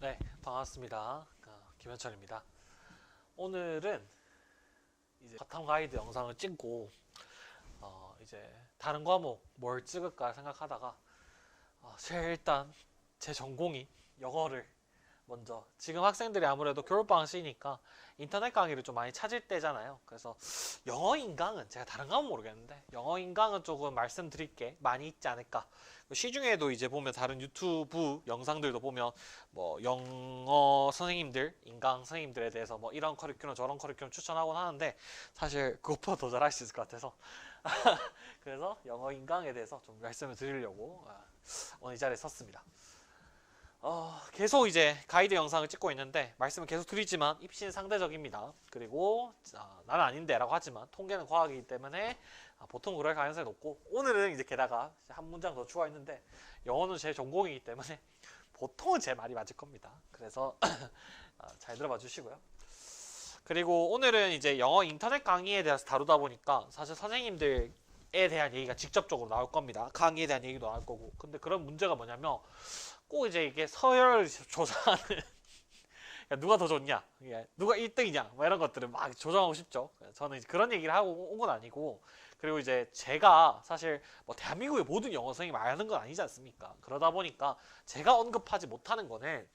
네, 반갑습니다. 김현철입니다. 오늘은 이제 바탕 가이드 영상을 찍고 이제 다른 과목 뭘 찍을까 생각하다가 일단 제 전공이 영어를 먼저 지금 학생들이 아무래도 겨울방학 시니까 인터넷 강의를 좀 많이 찾을 때잖아요. 그래서 영어 인강은 제가 다른 건 모르겠는데 영어 인강은 조금 말씀드릴 게 많이 있지 않을까. 시중에도 이제 보면 다른 유튜브 영상들도 보면 뭐 영어 선생님들, 인강 선생님들에 대해서 뭐 이런 커리큘럼 저런 커리큘럼 추천하곤 하는데 사실 그것보다 더 잘할 수 있을 것 같아서 그래서 영어 인강에 대해서 좀 말씀을 드리려고 오늘 이 자리에 섰습니다. 계속 이제 가이드 영상을 찍고 있는데 말씀을 계속 드리지만 입시는 상대적입니다. 그리고 나는 아닌데 라고 하지만 통계는 과학이기 때문에 보통 그럴 가능성이 높고 오늘은 이제 게다가 한 문장 더 추가했는데 영어는 제 전공이기 때문에 보통은 제 말이 맞을 겁니다. 그래서 잘 들어봐 주시고요. 그리고 오늘은 이제 영어 인터넷 강의에 대해서 다루다 보니까 사실 선생님들에 대한 얘기가 직접적으로 나올 겁니다. 강의에 대한 얘기도 나올 거고. 근데 그런 문제가 뭐냐면 꼭 이제 이게 서열 조사하는 누가 더 좋냐, 누가 1등이냐, 뭐 이런 것들을 막 조정하고 싶죠. 저는 이제 그런 얘기를 하고 온 건 아니고, 그리고 이제 제가 사실 뭐 대한민국의 모든 영어 선생님이 아는 건 아니지 않습니까? 그러다 보니까 제가 언급하지 못하는 거는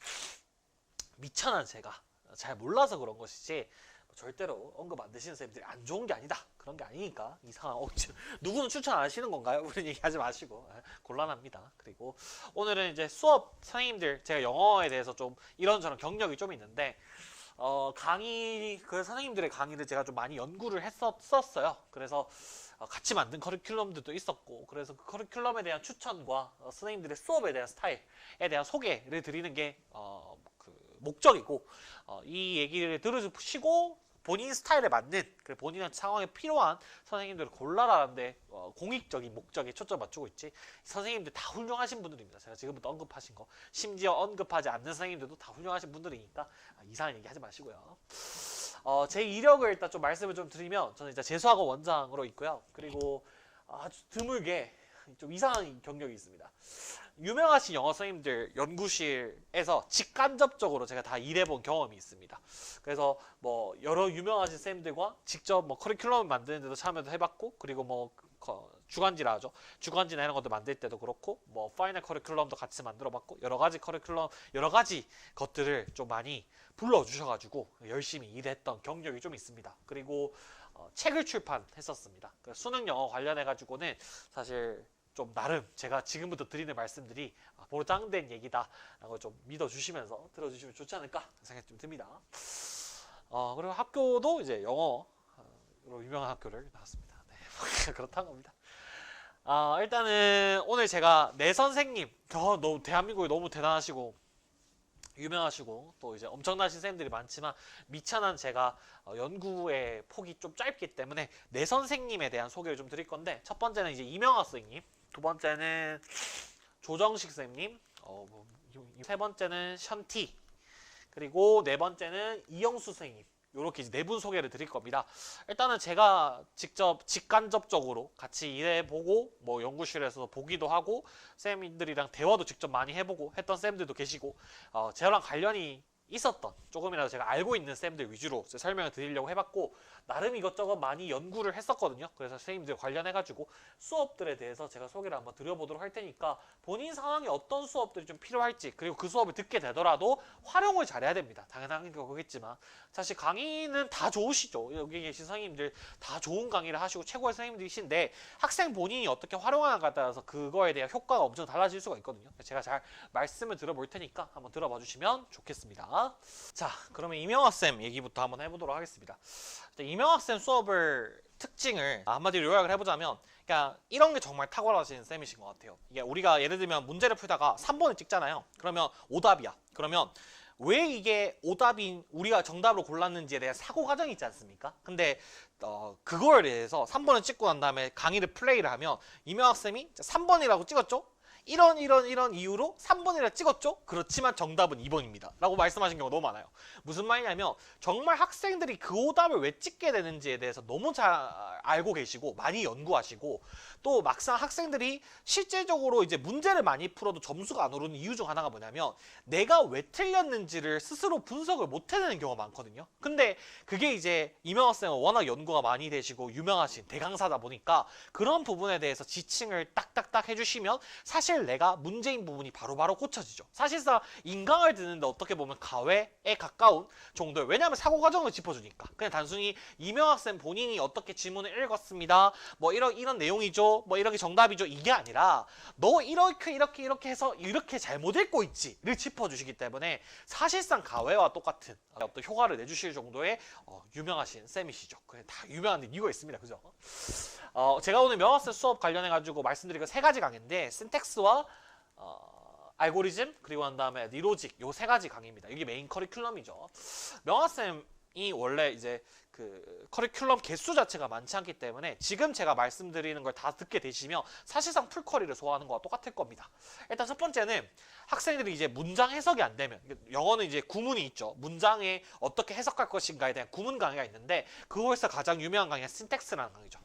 미천한 제가 잘 몰라서 그런 것이지 절대로 언급 안 되시는 선생님들이 안 좋은 게 아니다. 그런 게 아니니까 이상한 누구는 추천 안 하시는 건가요? 그런 얘기 하지 마시고 곤란합니다. 그리고 오늘은 이제 수업 선생님들 제가 영어에 대해서 좀 이런저런 경력이 좀 있는데 강의 그 선생님들의 강의를 제가 좀 많이 연구를 했었어요. 그래서 같이 만든 커리큘럼들도 있었고 그래서 그 커리큘럼에 대한 추천과 선생님들의 수업에 대한 스타일에 대한 소개를 드리는 게 그 목적이고 이 얘기를 들으시고 본인 스타일에 맞는 본인의 상황에 필요한 선생님들을 골라라는데 공익적인 목적에 초점 맞추고 있지 선생님들 다 훌륭하신 분들입니다. 제가 지금부터 언급하신 거 심지어 언급하지 않는 선생님들도 다 훌륭하신 분들이니까 이상한 얘기 하지 마시고요. 제 이력을 일단 좀 말씀을 좀 드리면 저는 이제 재수학원 원장으로 있고요. 그리고 아주 드물게 좀 이상한 경력이 있습니다. 유명하신 영어 선생님들 연구실에서 직간접적으로 제가 다 일해본 경험이 있습니다. 그래서 뭐 여러 유명하신 선생님들과 직접 뭐 커리큘럼을 만드는 데도 참여도 해봤고 그리고 뭐 주간지라 하죠. 주간지나 이런 것도 만들 때도 그렇고 뭐 파이널 커리큘럼도 같이 만들어봤고 여러 가지 커리큘럼 여러 가지 것들을 좀 많이 불러주셔가지고 열심히 일했던 경력이 좀 있습니다. 그리고 책을 출판했었습니다. 수능 영어 관련해가지고는 사실 좀 나름 제가 지금부터 드리는 말씀들이 보장된 얘기다라고 좀 믿어주시면서 들어주시면 좋지 않을까 생각이 좀 듭니다. 그리고 학교도 이제 영어로 유명한 학교를 나왔습니다. 네, 그렇다는 겁니다. 일단은 오늘 제가 내 선생님 너무 대한민국에 너무 대단하시고 유명하시고 또 이제 엄청나신 선생님들이 많지만 미천한 제가 연구의 폭이 좀 짧기 때문에 내 선생님에 대한 소개를 좀 드릴 건데 첫 번째는 이제 이명학 선생님, 두 번째는 조정식 선생님, 세 번째는 션티, 그리고 네 번째는 이영수 선생님. 이렇게 이제 네 분 소개를 드릴 겁니다. 일단은 제가 직접 직간접적으로 같이 일해보고 뭐 연구실에서 보기도 하고 쌤들이랑 대화도 직접 많이 해보고 했던 쌤들도 계시고 저랑 관련이 있었던 조금이라도 제가 알고 있는 쌤들 위주로 설명을 드리려고 해봤고 나름 이것저것 많이 연구를 했었거든요. 그래서 선생님들 관련해가지고 수업들에 대해서 제가 소개를 한번 드려보도록 할 테니까 본인 상황에 어떤 수업들이 좀 필요할지 그리고 그 수업을 듣게 되더라도 활용을 잘해야 됩니다. 당연한 거겠지만 사실 강의는 다 좋으시죠. 여기 계신 선생님들 다 좋은 강의를 하시고 최고의 선생님들이신데 학생 본인이 어떻게 활용하는가에 따라서 그거에 대한 효과가 엄청 달라질 수가 있거든요. 제가 잘 말씀을 들어볼 테니까 한번 들어봐 주시면 좋겠습니다. 자, 그러면 이명학쌤 얘기부터 한번 해보도록 하겠습니다. 이명학쌤 수업을 특징을 한마디로 요약을 해보자면 그러니까 이런 게 정말 탁월하신 쌤이신 것 같아요. 이게 우리가 예를 들면 문제를 풀다가 3번을 찍잖아요. 그러면 오답이야. 그러면 왜 이게 오답인 우리가 정답으로 골랐는지에 대한 사고 과정이 있지 않습니까? 근데 그거에 대해서 3번을 찍고 난 다음에 강의를 플레이를 하면 이명학쌤이 3번이라고 찍었죠? 이런 이유로 3번이라 찍었죠? 그렇지만 정답은 2번입니다. 라고 말씀하신 경우가 너무 많아요. 무슨 말이냐면 정말 학생들이 그 오답을 왜 찍게 되는지에 대해서 너무 잘 알고 계시고 많이 연구하시고 또 막상 학생들이 실제적으로 이제 문제를 많이 풀어도 점수가 안 오르는 이유 중 하나가 뭐냐면 내가 왜 틀렸는지를 스스로 분석을 못 해내는 경우가 많거든요. 근데 그게 이제 이명학 쌤은 워낙 연구가 많이 되시고 유명하신 대강사다 보니까 그런 부분에 대해서 지칭을 딱딱딱 해주시면 사실 내가 문제인 부분이 바로바로 고쳐지죠. 사실상 인강을 듣는데 어떻게 보면 가외에 가까운 정도예요. 왜냐하면 사고 과정을 짚어주니까. 그냥 단순히 이명학 쌤 본인이 어떻게 지문을 읽었습니다. 뭐 이런 내용이죠. 뭐 이렇게 정답이죠. 이게 아니라 너 이렇게 해서 이렇게 잘못 읽고 있지를 짚어주시기 때문에 사실상 가외와 똑같은 어떤 효과를 내주실 정도의 유명하신 쌤이시죠. 그냥 다 유명한 이유가 있습니다. 그죠? 제가 오늘 명학쌤 수업 관련해가지고 말씀드린 거 3가지 강의인데 신텍스와 알고리즘 그리고 난 다음에 니로직 요 3가지 강의입니다. 이게 메인 커리큘럼이죠. 명학쌤이 원래 이제 그 커리큘럼 개수 자체가 많지 않기 때문에 지금 제가 말씀드리는 걸 다 듣게 되시면 사실상 풀커리를 소화하는 거와 똑같을 겁니다. 일단 첫 번째는 학생들이 이제 문장 해석이 안 되면 영어는 이제 구문이 있죠. 문장에 어떻게 해석할 것인가에 대한 구문 강의가 있는데 그거에서 가장 유명한 강의가 신텍스라는 강의죠.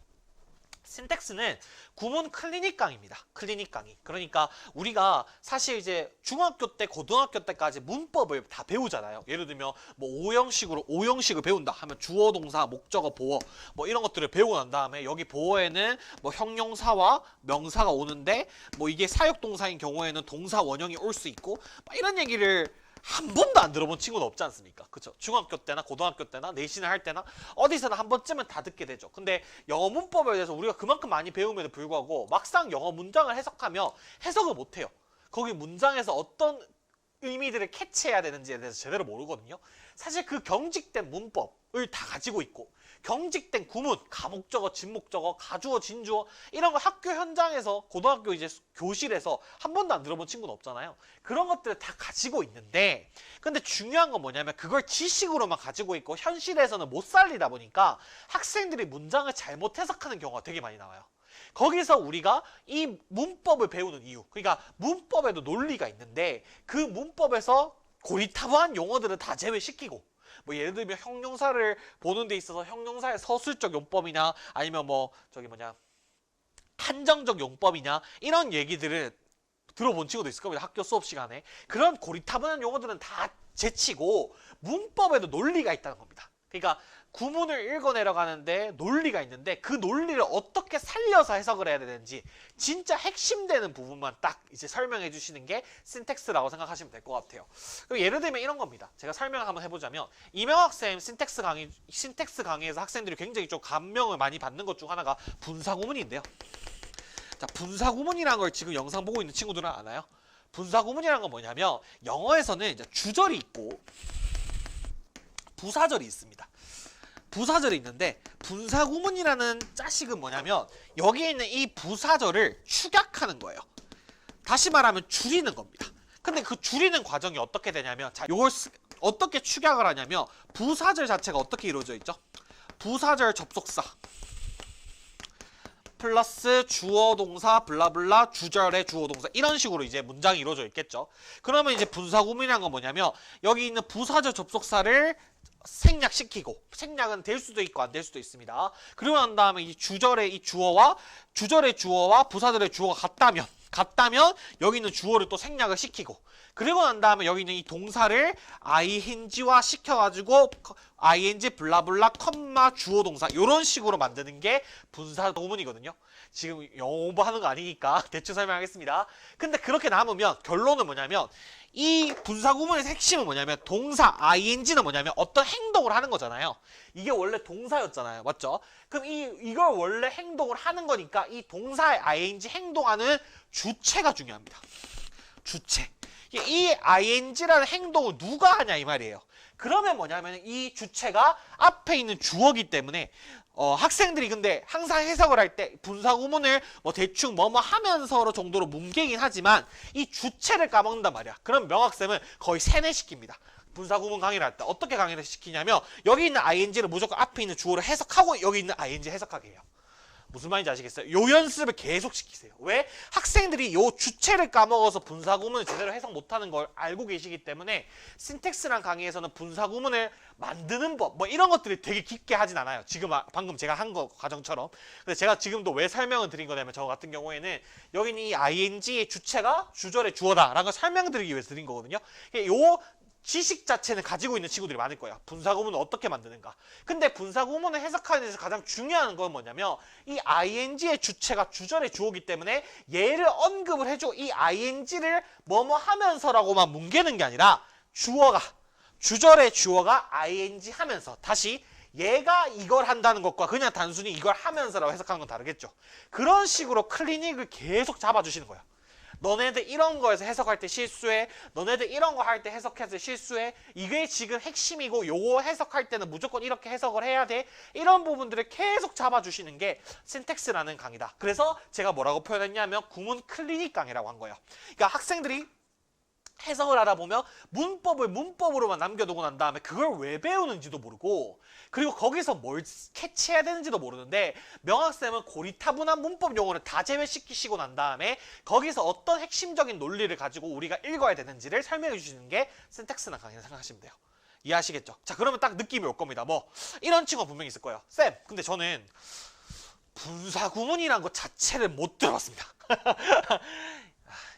신텍스는 구문 클리닉 강의입니다. 클리닉 강의. 그러니까 우리가 사실 이제 중학교 때, 고등학교 때까지 문법을 다 배우잖아요. 예를 들면 뭐 오형식을 배운다 하면 주어, 동사, 목적어, 보어 뭐 이런 것들을 배우고 난 다음에 여기 보어에는 뭐 형용사와 명사가 오는데 뭐 이게 사역동사인 경우에는 동사 원형이 올 수 있고 막 이런 얘기를 한 번도 안 들어본 친구는 없지 않습니까? 그쵸? 중학교 때나 고등학교 때나 내신을 할 때나 어디서나 한 번쯤은 다 듣게 되죠. 근데 영어 문법에 대해서 우리가 그만큼 많이 배움에도 불구하고 막상 영어 문장을 해석하며 해석을 못해요. 거기 문장에서 어떤 의미들을 캐치해야 되는지에 대해서 제대로 모르거든요. 사실 그 경직된 문법을 다 가지고 있고 경직된 구문, 가목적어, 진목적어, 가주어, 진주어 이런 거 학교 현장에서 고등학교 이제 교실에서 한 번도 안 들어본 친구는 없잖아요. 그런 것들을 다 가지고 있는데 근데 중요한 건 뭐냐면 그걸 지식으로만 가지고 있고 현실에서는 못 살리다 보니까 학생들이 문장을 잘못 해석하는 경우가 되게 많이 나와요. 거기서 우리가 이 문법을 배우는 이유 그러니까 문법에도 논리가 있는데 그 문법에서 고리타분한 용어들을 다 제외시키고 뭐 예를 들면 형용사를 보는 데 있어서 형용사의 서술적 용법이나 아니면 뭐 저기 뭐냐 한정적 용법이냐 이런 얘기들을 들어본 친구도 있을 겁니다. 학교 수업 시간에 그런 고리타분한 용어들은 다 제치고 문법에도 논리가 있다는 겁니다. 그러니까 구문을 읽어내려가는데 논리가 있는데 그 논리를 어떻게 살려서 해석을 해야 되는지 진짜 핵심되는 부분만 딱 이제 설명해 주시는 게 신텍스라고 생각하시면 될 것 같아요. 그럼 예를 들면 이런 겁니다. 제가 설명을 한번 해보자면 이명학쌤 신텍스 강의에서 학생들이 굉장히 좀 감명을 많이 받는 것 중 하나가 분사구문인데요. 자, 분사구문이라는 걸 지금 영상 보고 있는 친구들은 아나요? 분사구문이라는 건 뭐냐면 영어에서는 이제 주절이 있고 부사절이 있습니다. 부사절이 있는데 분사구문이라는 자식은 뭐냐면 여기에 있는 이 부사절을 축약하는 거예요. 다시 말하면 줄이는 겁니다. 근데 그 줄이는 과정이 어떻게 되냐면 자, 이걸 어떻게 축약을 하냐면 부사절 자체가 어떻게 이루어져 있죠? 부사절 접속사 플러스 주어 동사 블라블라 주절의 주어 동사 이런 식으로 이제 문장이 이루어져 있겠죠. 그러면 이제 분사구문이란 건 뭐냐면 여기 있는 부사절 접속사를 생략시키고 생략은 될 수도 있고 안 될 수도 있습니다. 그러고 난 다음에 이 주절의 주어와 부사절의 주어가 같다면 여기 있는 주어를 또 생략을 시키고 그리고 난 다음에 여기 있는 이 동사를 ing와 시켜가지고 ing 블라블라 컴마 주어 동사 이런 식으로 만드는 게 분사구문이거든요. 지금 영어 공부하는 거 아니니까 대충 설명하겠습니다. 근데 그렇게 남으면 결론은 뭐냐면 이 분사구문의 핵심은 뭐냐면 동사 ing는 뭐냐면 어떤 행동을 하는 거잖아요. 이게 원래 동사였잖아요. 맞죠? 그럼 이걸 원래 행동을 하는 거니까 이 동사의 ing 행동하는 주체가 중요합니다. 주체. 이 ing라는 행동을 누가 하냐 이 말이에요. 그러면 뭐냐면 이 주체가 앞에 있는 주어기 때문에 학생들이 근데 항상 해석을 할 때 분사구문을 뭐 대충 뭐뭐 하면서 정도로 뭉개긴 하지만 이 주체를 까먹는단 말이야. 그럼 명학쌤은 거의 세뇌시킵니다. 분사구문 강의를 할 때 어떻게 강의를 시키냐면 여기 있는 ing를 무조건 앞에 있는 주어를 해석하고 여기 있는 ing 해석하게 해요. 무슨 말인지 아시겠어요? 요 연습을 계속 시키세요. 왜? 학생들이 요 주체를 까먹어서 분사구문을 제대로 해석 못하는 걸 알고 계시기 때문에 신텍스란 강의에서는 분사구문을 만드는 법 뭐 이런 것들이 되게 깊게 하진 않아요. 지금 방금 제가 한 거 과정처럼. 근데 제가 지금도 왜 설명을 드린 거냐면 저 같은 경우에는 여기는 이 ing의 주체가 주절의 주어다라는 걸 설명드리기 위해서 드린 거거든요. 요 지식 자체는 가지고 있는 친구들이 많을 거예요. 분사구문을 어떻게 만드는가. 근데 분사구문을 해석하는 데서 가장 중요한 건 뭐냐면 이 ing의 주체가 주절의 주어기 때문에 얘를 언급을 해줘. 이 ing를 뭐뭐 하면서라고만 뭉개는 게 아니라 주절의 주어가 ing 하면서 다시 얘가 이걸 한다는 것과 그냥 단순히 이걸 하면서라고 해석하는 건 다르겠죠. 그런 식으로 클리닉을 계속 잡아주시는 거예요. 너네들 이런 거에서 해석할 때 실수해. 너네들 이런 거 할 때 해석해서 실수해. 이게 지금 핵심이고 요거 해석할 때는 무조건 이렇게 해석을 해야 돼. 이런 부분들을 계속 잡아주시는 게 신텍스라는 강의다. 그래서 제가 뭐라고 표현했냐면 구문 클리닉 강의라고 한 거예요. 그러니까 학생들이 해석을 하다 보면 문법을 문법으로만 남겨두고 난 다음에 그걸 왜 배우는지도 모르고 그리고 거기서 뭘 캐치해야 되는지도 모르는데 명학쌤은 고리타분한 문법 용어를 다 제외시키시고 난 다음에 거기서 어떤 핵심적인 논리를 가지고 우리가 읽어야 되는지를 설명해 주시는 게 신텍스나 강의라 생각하시면 돼요. 이해하시겠죠? 자, 그러면 딱 느낌이 올 겁니다. 뭐 이런 친구가 분명히 있을 거예요. 쌤, 근데 저는 분사구문이란 것 자체를 못 들어봤습니다.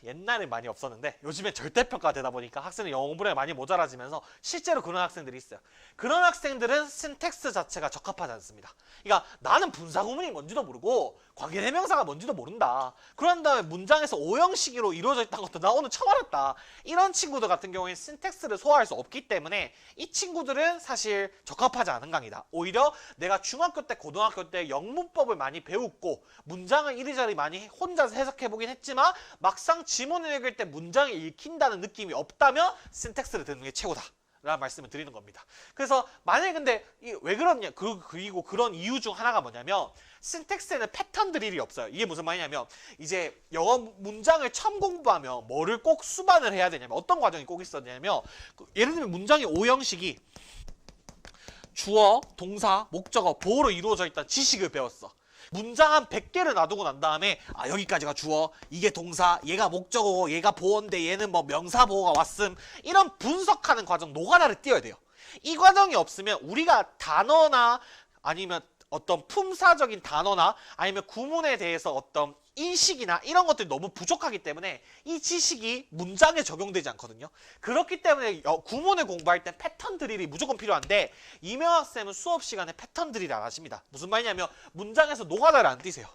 옛날에 많이 없었는데 요즘에 절대평가가 되다 보니까 학생들 영어 공부량이 많이 모자라지면서 실제로 그런 학생들이 있어요. 그런 학생들은 신텍스 자체가 적합하지 않습니다. 그러니까 나는 분사구문이 뭔지도 모르고 관계대명사가 뭔지도 모른다. 그런 다음에 문장에서 오형식으로 이루어져 있다는 것도 나 오늘 처음 알았다. 이런 친구들 같은 경우에 신텍스를 소화할 수 없기 때문에 이 친구들은 사실 적합하지 않은 강의다. 오히려 내가 중학교 때 고등학교 때 영문법을 많이 배웠고 문장을 이리저리 많이 혼자서 해석해보긴 했지만 막상 지문을 읽을 때 문장을 읽힌다는 느낌이 없다면 신텍스를 듣는 게 최고다 라는 말씀을 드리는 겁니다. 그래서 만약에 근데 왜 그러냐 그리고 그런 이유 중 하나가 뭐냐면 신텍스에는 패턴 드릴이 없어요. 이게 무슨 말이냐면 이제 영어 문장을 처음 공부하면 뭐를 꼭 수반을 해야 되냐면 어떤 과정이 꼭 있었냐면 예를 들면 문장의 오형식이 주어, 동사, 목적어, 보어로 이루어져 있다는 지식을 배웠어. 문장 한 100개를 놔두고 난 다음에 여기까지가 주어, 이게 동사, 얘가 목적어고 얘가 보어인데 얘는 뭐 명사 보어가 왔음. 이런 분석하는 과정 노가다를 띄워야 돼요. 이 과정이 없으면 우리가 단어나 아니면 어떤 품사적인 단어나 아니면 구문에 대해서 어떤 인식이나 이런 것들이 너무 부족하기 때문에 이 지식이 문장에 적용되지 않거든요. 그렇기 때문에 구문을 공부할 때 패턴 드릴이 무조건 필요한데 이명학쌤은 수업 시간에 패턴 드릴 안 하십니다. 무슨 말이냐면 문장에서 노가다를 안 띄세요.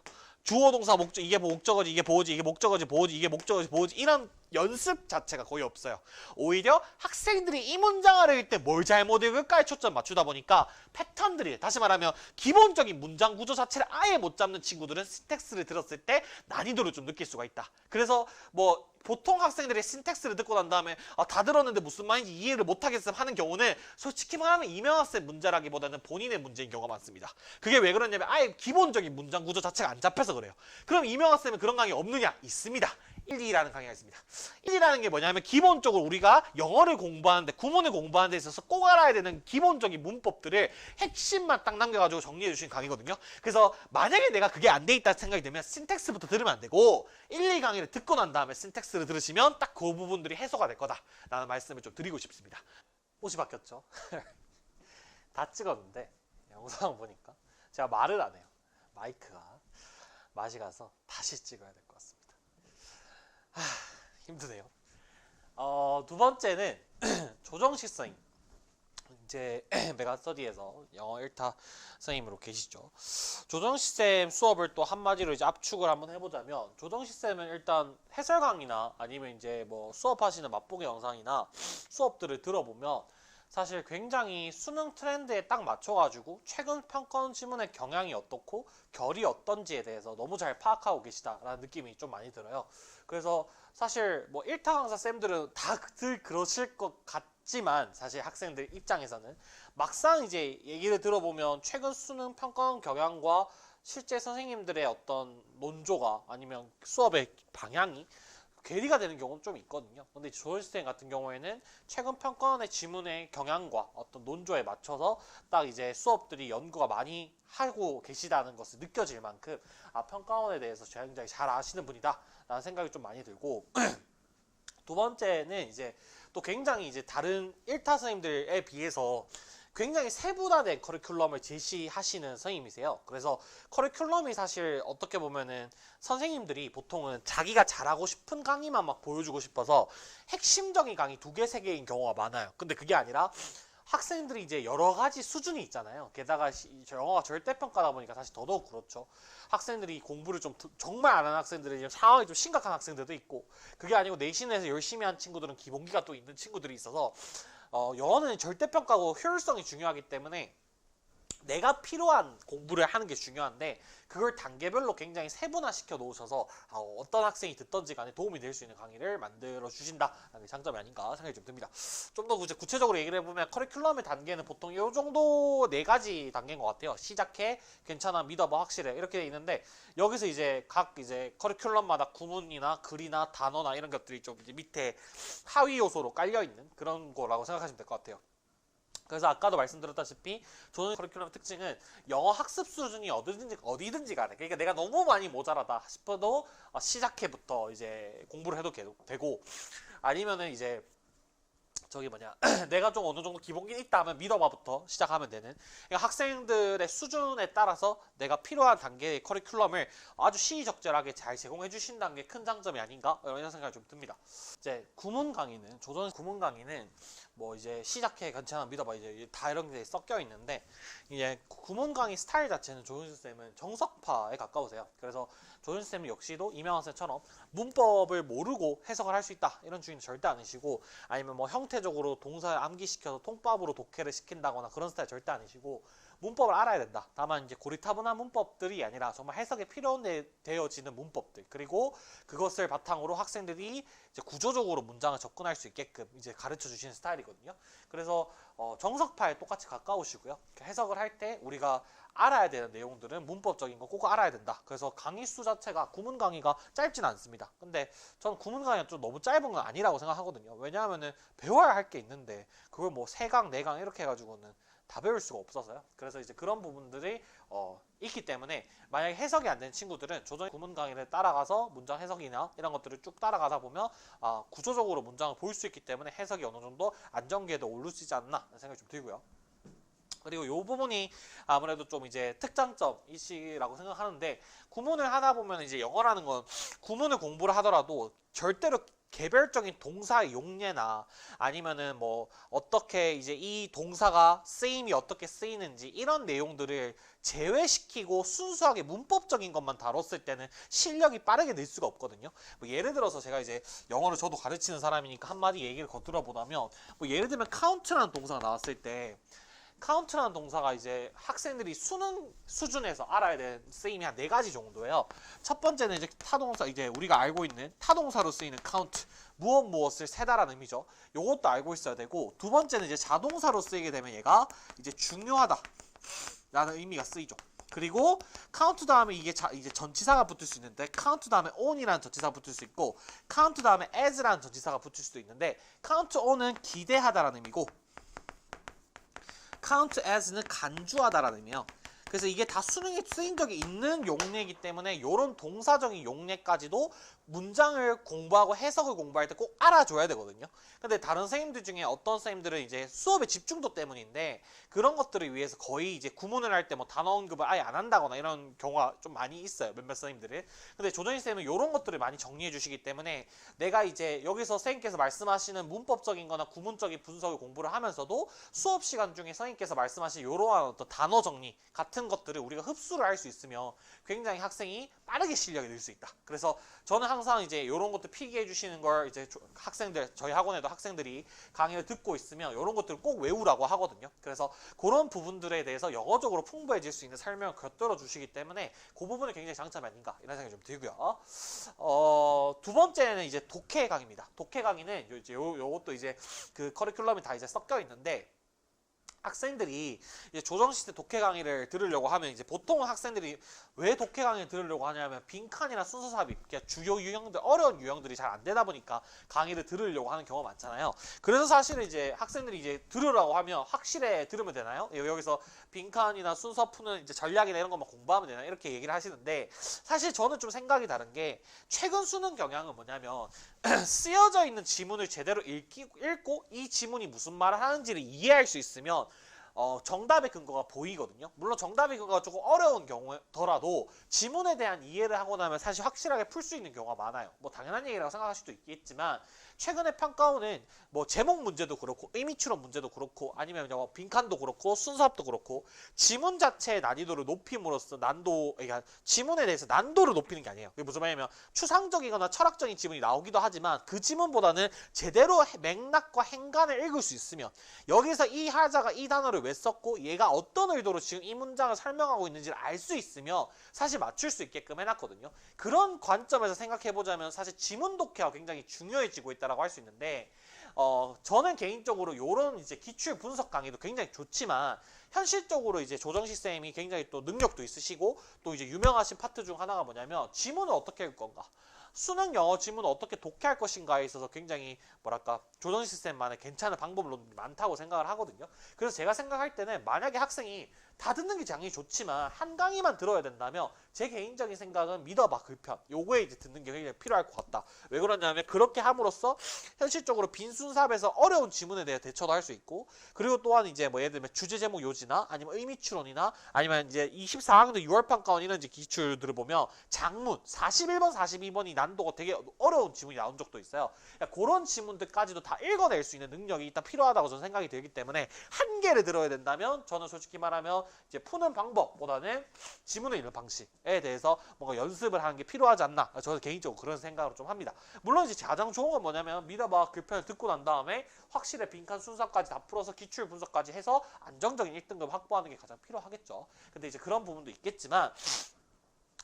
주어 동사 목적 이게 목적어지 이게 보어지 이게 목적어지 보어지 이게 목적어지 보어지 이런 연습 자체가 거의 없어요. 오히려 학생들이 이 문장을 읽을 때 뭘 잘못 읽을까에 초점 맞추다 보니까 패턴들이 다시 말하면 기본적인 문장 구조 자체를 아예 못 잡는 친구들은 신텍스를 들었을 때 난이도를 좀 느낄 수가 있다. 그래서 뭐 보통 학생들이 신텍스를 듣고 난 다음에 다 들었는데 무슨 말인지 이해를 못하겠음 하는 경우는 솔직히 말하면 이명학생 문제라기보다는 본인의 문제인 경우가 많습니다. 그게 왜 그러냐면 아예 기본적인 문장 구조 자체가 안 잡혀서 그래요. 그럼 이명학생은 그런 강의 없느냐? 있습니다. 1, 2라는 강의가 있습니다. 1, 2라는 게 뭐냐면 기본적으로 우리가 영어를 공부하는데 구문을 공부하는 데 있어서 꼭 알아야 되는 기본적인 문법들을 핵심만 딱 남겨가지고 정리해 주신 강의거든요. 그래서 만약에 내가 그게 안 돼 있다 생각이 들면 신텍스부터 들으면 안 되고 1, 2 강의를 듣고 난 다음에 신텍스를 들으시면 딱 그 부분들이 해소가 될 거다 라는 말씀을 좀 드리고 싶습니다. 옷이 바뀌었죠. 다 찍었는데 영상 보니까 제가 말을 안 해요. 마이크가 맛이 가서 다시 찍어야 될 것 같습니다. 힘드네요. 두 번째는 조정식 선생님. 이제 메가스터디에서 영어 1타 선생님으로 계시죠. 조정식 쌤 수업을 또 한마디로 이제 압축을 한번 해보자면 조정식 쌤은 일단 해설 강의나 아니면 이제 뭐 수업하시는 맛보기 영상이나 수업들을 들어보면 사실 굉장히 수능 트렌드에 딱 맞춰가지고 최근 평가원 지문의 경향이 어떻고 결이 어떤지에 대해서 너무 잘 파악하고 계시다라는 느낌이 좀 많이 들어요. 그래서 사실 뭐 1타 강사 쌤들은 다들 그러실 것 같지만 사실 학생들 입장에서는 막상 이제 얘기를 들어보면 최근 수능 평가원 경향과 실제 선생님들의 어떤 논조가 아니면 수업의 방향이 괴리가 되는 경우도 좀 있거든요. 근데 조선시대 같은 경우에는 최근 평가원의 지문의 경향과 어떤 논조에 맞춰서 딱 이제 수업들이 연구가 많이 하고 계시다는 것을 느껴질 만큼 평가원에 대해서 굉장히 잘 아시는 분이다 라는 생각이 좀 많이 들고 두 번째는 이제 또 굉장히 이제 다른 일타 선생님들에 비해서 굉장히 세분화된 커리큘럼을 제시하시는 선생님이세요. 그래서 커리큘럼이 사실 어떻게 보면은 선생님들이 보통은 자기가 잘하고 싶은 강의만 막 보여주고 싶어서 핵심적인 강의 2개, 3개인 경우가 많아요. 근데 그게 아니라 학생들이 이제 여러 가지 수준이 있잖아요. 게다가 영어가 절대평가다 보니까 사실 더더욱 그렇죠. 학생들이 공부를 좀 정말 안 하는 학생들이 상황이 좀 심각한 학생들도 있고, 그게 아니고 내신에서 열심히 한 친구들은 기본기가 또 있는 친구들이 있어서 영어는 절대평가고 효율성이 중요하기 때문에 내가 필요한 공부를 하는 게 중요한데 그걸 단계별로 굉장히 세분화시켜 놓으셔서 어떤 학생이 듣던지 간에 도움이 될 수 있는 강의를 만들어 주신다라는 게 장점이 아닌가 생각이 좀 듭니다. 좀 더 구체적으로 얘기를 해보면 커리큘럼의 단계는 보통 이 정도 4가지 단계인 것 같아요. 시작해, 괜찮아, 믿어봐, 확실해 이렇게 돼 있는데 여기서 이제 각 이제 커리큘럼마다 구문이나 글이나 단어나 이런 것들이 좀 이제 밑에 하위 요소로 깔려 있는 그런 거라고 생각하시면 될 것 같아요. 그래서 아까도 말씀드렸다시피 조선 커리큘럼의 특징은 영어 학습 수준이 어디든지 간에, 그러니까 내가 너무 많이 모자라다 싶어도 시작해부터 이제 공부를 해도 되고, 아니면은 이제 내가 좀 어느 정도 기본기 있다 하면 믿어봐부터 시작하면 되는, 그러니까 학생들의 수준에 따라서 내가 필요한 단계의 커리큘럼을 아주 시의적절하게 잘 제공해 주신다는 게 큰 장점이 아닌가 이런 생각이 좀 듭니다. 이제 구문 강의는, 조선 구문 강의는 뭐 이제 시작해, 괜찮아, 믿어봐, 이제 다 이런 게 섞여 있는데, 이제 구문 강의 스타일 자체는 조은수 쌤은 정석파에 가까우세요. 그래서 조은수 쌤은 역시도 이명환 쌤처럼 문법을 모르고 해석을 할 수 있다 이런 주의는 절대 아니시고, 아니면 뭐 형태적으로 동사를 암기시켜서 통밥으로 독해를 시킨다거나 그런 스타일 절대 아니시고, 문법을 알아야 된다. 다만 이제 고리타분한 문법들이 아니라 정말 해석에 필요되어지는 문법들, 그리고 그것을 바탕으로 학생들이 이제 구조적으로 문장을 접근할 수 있게끔 이제 가르쳐 주시는 스타일이거든요. 그래서 정석파에 똑같이 가까우시고요. 해석을 할 때 우리가 알아야 되는 내용들은 문법적인 거 꼭 알아야 된다. 그래서 강의 수 자체가 구문 강의가 짧진 않습니다. 근데 저는 구문 강의가 좀 너무 짧은 건 아니라고 생각하거든요. 왜냐하면은 배워야 할 게 있는데 그걸 뭐 3강, 4강 이렇게 해가지고는 다 배울 수가 없어서요. 그래서 이제 그런 부분들이 있기 때문에 만약에 해석이 안 되는 친구들은 조선 구문 강의를 따라가서 문장 해석이나 이런 것들을 쭉 따라가다 보면 구조적으로 문장을 볼 수 있기 때문에 해석이 어느 정도 안정기에도 오를 수 있지 않나 생각이 좀 들고요. 그리고 이 부분이 아무래도 좀 이제 특장점이시라고 생각하는데, 구문을 하다 보면 이제 영어라는 건 구문을 공부를 하더라도 절대로 개별적인 동사의 용례나 아니면은 뭐 어떻게 이제 이 동사가 쓰임이 어떻게 쓰이는지 이런 내용들을 제외시키고 순수하게 문법적인 것만 다뤘을 때는 실력이 빠르게 늘 수가 없거든요. 뭐 예를 들어서 제가 이제 영어를 저도 가르치는 사람이니까 한마디 얘기를 거들어 보자면, 뭐 예를 들면 카운트라는 동사가 나왔을 때, 카운트라는 동사가 이제 학생들이 수능 수준에서 알아야 되는 쓰임이 한 4가지 정도예요. 첫 번째는 이제 타동사, 이제 우리가 알고 있는 타동사로 쓰이는 카운트, 무엇을 세다라는 의미죠. 요것도 알고 있어야 되고, 두 번째는 이제 자동사로 쓰이게 되면 얘가 이제 중요하다 라는 의미가 쓰이죠. 그리고 카운트 다음에 이게 이제 전치사가 붙을 수 있는데, 카운트 다음에 on이라는 전치사가 붙을 수 있고, 카운트 다음에 as라는 전치사가 붙을 수도 있는데, 카운트 on은 기대하다라는 의미고, count as는 간주하다라는 의미예요. 그래서 이게 다 수능에 쓰인 적이 있는 용례이기 때문에 이런 동사적인 용례까지도 문장을 공부하고 해석을 공부할 때 꼭 알아줘야 되거든요. 근데 다른 선생님들 중에 어떤 선생님들은 이제 수업의 집중도 때문인데 그런 것들을 위해서 거의 이제 구문을 할 때 뭐 단어 언급을 아예 안 한다거나 이런 경우가 좀 많이 있어요. 몇몇 선생님들은. 근데 조정희 쌤은 이런 것들을 많이 정리해 주시기 때문에 내가 이제 여기서 선생님께서 말씀하시는 문법적인 거나 구문적인 분석을 공부를 하면서도 수업 시간 중에 선생님께서 말씀하신 이러한 어떤 단어 정리 같은 것들을 우리가 흡수를 할 수 있으면 굉장히 학생이 빠르게 실력이 늘 수 있다. 그래서 저는 항상 이제 이런 것들 필기해 주시는 걸 이제 학생들, 저희 학원에도 학생들이 강의를 듣고 있으면 이런 것들을 꼭 외우라고 하거든요. 그래서 그런 부분들에 대해서 영어적으로 풍부해질 수 있는 설명을 곁들여 주시기 때문에 그 부분이 굉장히 장점이 아닌가 이런 생각이 좀 들고요. 두 번째는 이제 독해 강의입니다. 독해 강의는 이제 요것도 이제 그 커리큘럼이 다 이제 섞여 있는데, 학생들이 이제 조정시대 독해 강의를 들으려고 하면 이제 보통 학생들이 왜 독해 강의를 들으려고 하냐면 빈칸이나 순서 삽입, 주요 유형들, 어려운 유형들이 잘 안 되다 보니까 강의를 들으려고 하는 경우가 많잖아요. 그래서 사실은 이제 학생들이 이제 들으라고 하면 확실해 들으면 되나요? 여기서 빈칸이나 순서 푸는 이제 전략이나 이런 것만 공부하면 되나 이렇게 얘기를 하시는데, 사실 저는 좀 생각이 다른 게, 최근 수능 경향은 뭐냐면 쓰여져 있는 지문을 제대로 읽고 이 지문이 무슨 말을 하는지를 이해할 수 있으면 정답의 근거가 보이거든요. 물론 정답의 근거가 조금 어려운 경우더라도 지문에 대한 이해를 하고 나면 사실 확실하게 풀 수 있는 경우가 많아요. 뭐 당연한 얘기라고 생각할 수도 있겠지만, 최근에 평가원은 뭐 제목 문제도 그렇고 의미추론 문제도 그렇고 아니면 뭐 빈칸도 그렇고 순서합도 그렇고 지문 자체의 난이도를 높임으로써 그러니까 지문에 대해서 난도를 높이는 게 아니에요. 그게 무슨 말이냐면 추상적이거나 철학적인 지문이 나오기도 하지만 그 지문보다는 제대로 맥락과 행간을 읽을 수 있으면, 여기서 이 하자가 이 단어를 왜 썼고 얘가 어떤 의도로 지금 이 문장을 설명하고 있는지를 알 수 있으면 사실 맞출 수 있게끔 해놨거든요. 그런 관점에서 생각해보자면 사실 지문 독해가 굉장히 중요해지고 있다고 할 수 있는데, 저는 개인적으로 이런 이제 기출 분석 강의도 굉장히 좋지만, 현실적으로 이제 조정식 쌤이 굉장히 또 능력도 있으시고 또 이제 유명하신 파트 중 하나가 뭐냐면 지문을 어떻게 읽을 건가, 수능 영어 지문을 어떻게 독해할 것인가에 있어서 굉장히 뭐랄까 조정식 쌤만의 괜찮은 방법론이 많다고 생각을 하거든요. 그래서 제가 생각할 때는 만약에 학생이 다 듣는 게 당연히 좋지만 한 강의만 들어야 된다면 제 개인적인 생각은 믿어봐 글편 요거에 이제 듣는 게 굉장히 필요할 것 같다. 왜 그러냐면 그렇게 함으로써 현실적으로 빈순삽에서 어려운 지문에 대해 대처도 할 수 있고, 그리고 또한 이제 뭐 예를 들면 주제 제목 요지나 아니면 의미추론이나 아니면 이제 24학년도 6월 평가원 이런 이제 기출들을 보면 장문 41번 42번이 난도가 되게 어려운 지문이 나온 적도 있어요. 그러니까 그런 지문들까지도 다 읽어낼 수 있는 능력이 일단 필요하다고 저는 생각이 들기 때문에 한 개를 들어야 된다면 저는 솔직히 말하면 이제 푸는 방법보다는 지문을 읽는 방식에 대해서 뭔가 연습을 하는 게 필요하지 않나, 저는 개인적으로 그런 생각을 좀 합니다. 물론 이제 가장 좋은 건 뭐냐면 믿어봐 글편을 듣고 난 다음에 확실히 빈칸 순서까지 다 풀어서 기출 분석까지 해서 안정적인 1등급 확보하는 게 가장 필요하겠죠. 근데 이제 그런 부분도 있겠지만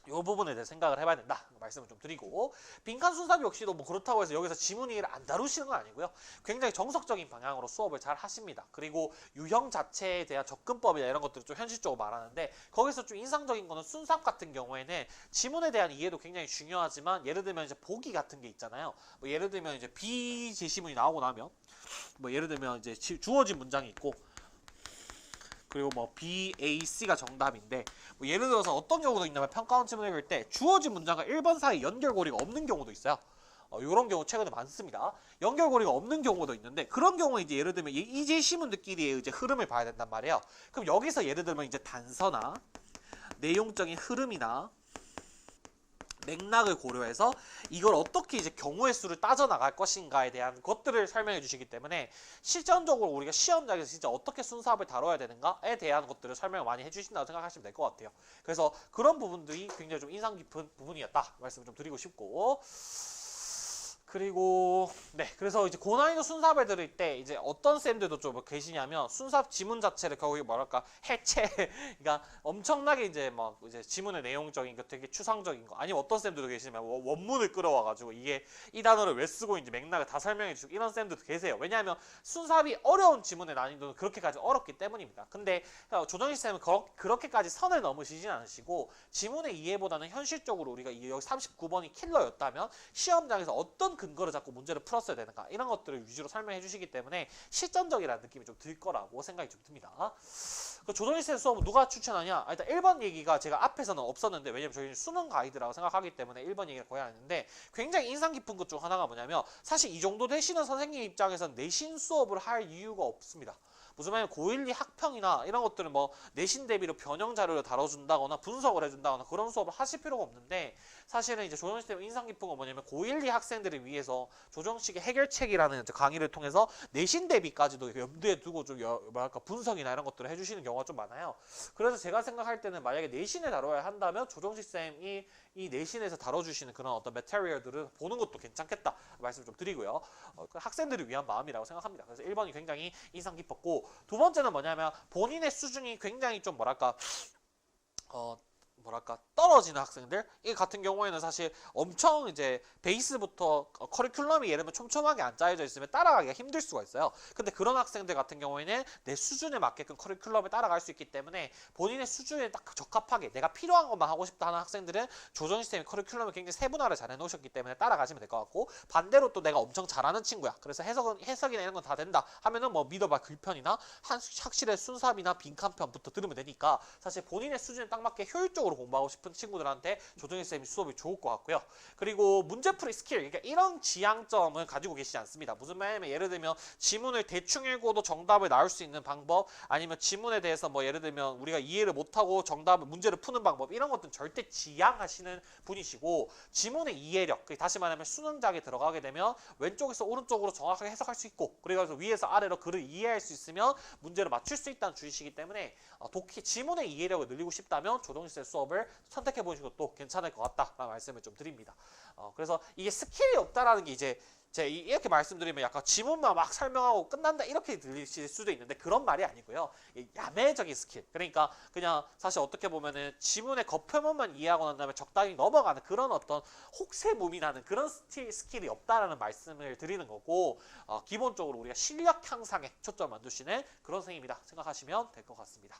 이 부분에 대해 생각을 해봐야 된다 말씀을 좀 드리고, 빈칸 순삽 역시도 뭐 그렇다고 해서 여기서 지문을 안 다루시는 건 아니고요. 굉장히 정석적인 방향으로 수업을 잘 하십니다. 그리고 유형 자체에 대한 접근법이나 이런 것들을 좀 현실적으로 말하는데, 거기서 좀 인상적인 거는 순삽 같은 경우에는 지문에 대한 이해도 굉장히 중요하지만, 예를 들면 이제 보기 같은 게 있잖아요. 뭐 예를 들면 이제 비제시문이 나오고 나면 뭐 예를 들면 이제 주어진 문장이 있고 그리고 뭐 B, A, C가 정답인데, 뭐 예를 들어서 어떤 경우도 있냐면 평가원 지문을 읽을 때 주어진 문장과 1번 사이 연결고리가 없는 경우도 있어요. 이런 경우 최근에 많습니다. 연결고리가 없는 경우도 있는데, 그런 경우에 이제 예를 들면 이 제시문들끼리의 이제 흐름을 봐야 된단 말이에요. 그럼 여기서 예를 들면 이제 단서나 내용적인 흐름이나 맥락을 고려해서 이걸 어떻게 이제 경우의 수를 따져 나갈 것인가에 대한 것들을 설명해 주시기 때문에, 실전적으로 우리가 시험장에서 진짜 어떻게 순수합을 다뤄야 되는가에 대한 것들을 설명을 많이 해주신다고 생각하시면 될 것 같아요. 그래서 그런 부분들이 굉장히 좀 인상 깊은 부분이었다 말씀을 좀 드리고 싶고, 그리고 네, 그래서 이제 고난이도 순삽을 들을 때 이제 어떤 쌤들도 좀 계시냐면 순삽 지문 자체를 거의 뭐랄까 해체, 그러니까 엄청나게 이제 막 이제 지문의 내용적인 거 되게 추상적인 거, 아니면 어떤 쌤들도 계시냐면 원문을 끌어와가지고 이게 이 단어를 왜 쓰고 있는지 맥락을 다 설명해주고 이런 쌤들도 계세요. 왜냐하면 순삽이 어려운 지문의 난이도는 그렇게까지 어렵기 때문입니다. 근데 조정희 쌤은 그렇게까지 선을 넘으시진 않으시고, 지문의 이해보다는 현실적으로 우리가 여기 39번이 킬러였다면 시험장에서 어떤 근거를 잡고 문제를 풀었어야 되는가 이런 것들을 위주로 설명해 주시기 때문에 실전적이라는 느낌이 좀 들 거라고 생각이 좀 듭니다. 조정희 쌤 수업은 누가 추천하냐? 일단 1번 얘기가 제가 앞에서는 없었는데, 왜냐면 저희는 수능 가이드라고 생각하기 때문에 1번 얘기를 거의 안 했는데, 굉장히 인상 깊은 것 중 하나가 뭐냐면, 사실 이 정도 되시는 선생님 입장에서는 내신 수업을 할 이유가 없습니다. 무슨 말이냐면 고1, 2 학평이나 이런 것들은 뭐 내신 대비로 변형 자료를 다뤄준다거나 분석을 해준다거나 그런 수업을 하실 필요가 없는데, 사실은 이제 조정식 때문에 인상 깊은 건 뭐냐면 고1, 2 학생들을 위해서 조정식의 해결책이라는 강의를 통해서 내신 대비까지도 염두에 두고 좀 뭐랄까 분석이나 이런 것들을 해주시는 경우가 좀 많아요. 그래서 제가 생각할 때는 만약에 내신을 다뤄야 한다면 조정식 쌤이 이 내신에서 다뤄주시는 그런 어떤 메테리얼들을 보는 것도 괜찮겠다 말씀 좀 드리고요. 학생들을 위한 마음이라고 생각합니다. 그래서 1번이 굉장히 인상 깊었고, 두 번째는 뭐냐면 본인의 수준이 굉장히 좀 뭐랄까 뭐랄까 떨어지는 학생들 이 같은 경우에는 사실 엄청 이제 베이스부터 커리큘럼이 예를 들면 촘촘하게 안 짜여져 있으면 따라가기가 힘들 수가 있어요. 근데 그런 학생들 같은 경우에는 내 수준에 맞게끔 커리큘럼에 따라갈 수 있기 때문에 본인의 수준에 딱 적합하게 내가 필요한 것만 하고 싶다 하는 학생들은 조정 시스템이 커리큘럼을 굉장히 세분화를 잘 해놓으셨기 때문에 따라가시면 될 것 같고, 반대로 또 내가 엄청 잘하는 친구야, 그래서 해석이나 이런 건 다 된다 하면은 뭐 믿어봐 글편이나 학실의 순삽이나 빈칸편부터 들으면 되니까 사실 본인의 수준에 딱 맞게 효율적으로 공부하고 싶은 친구들한테 조정희 쌤이 수업이 좋을 것 같고요. 그리고 문제풀이 스킬, 그러니까 이런 지향점은 가지고 계시지 않습니다. 무슨 말이냐면 예를 들면 지문을 대충 읽고도 정답을 나올 수 있는 방법, 아니면 지문에 대해서 뭐 예를 들면 우리가 이해를 못하고 정답을 문제를 푸는 방법, 이런 것들은 절대 지향하시는 분이시고, 지문의 이해력, 다시 말하면 수능작에 들어가게 되면 왼쪽에서 오른쪽으로 정확하게 해석할 수 있고, 그래서 위에서 아래로 글을 이해할 수 있으면 문제를 맞출 수 있다는 주의시기 때문에 지문의 이해력을 늘리고 싶다면 조정시스템 수업을 선택해 보시는 것도 괜찮을 것 같다라는 말씀을 좀 드립니다. 그래서 이게 스킬이 없다라는 게 이제 제가 이렇게 말씀드리면 약간 지문만 막 설명하고 끝난다 이렇게 들리실 수도 있는데 그런 말이 아니고요. 야매적인 스킬, 그러니까 그냥 사실 어떻게 보면은 지문의 겉표면만 이해하고 난 다음에 적당히 넘어가는 그런 어떤 혹세무미 나는 그런 스킬이 없다라는 말씀을 드리는 거고, 기본적으로 우리가 실력 향상에 초점을 두시는 그런 선생님이다 생각하시면 될 것 같습니다.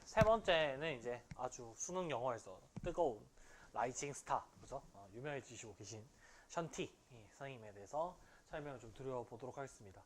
세 번째는 이제 아주 수능 영어에서 뜨거운 라이징 스타, 그죠? 유명해지시고 계신 션티 선생님에 대해서 설명을 좀 드려보도록 하겠습니다.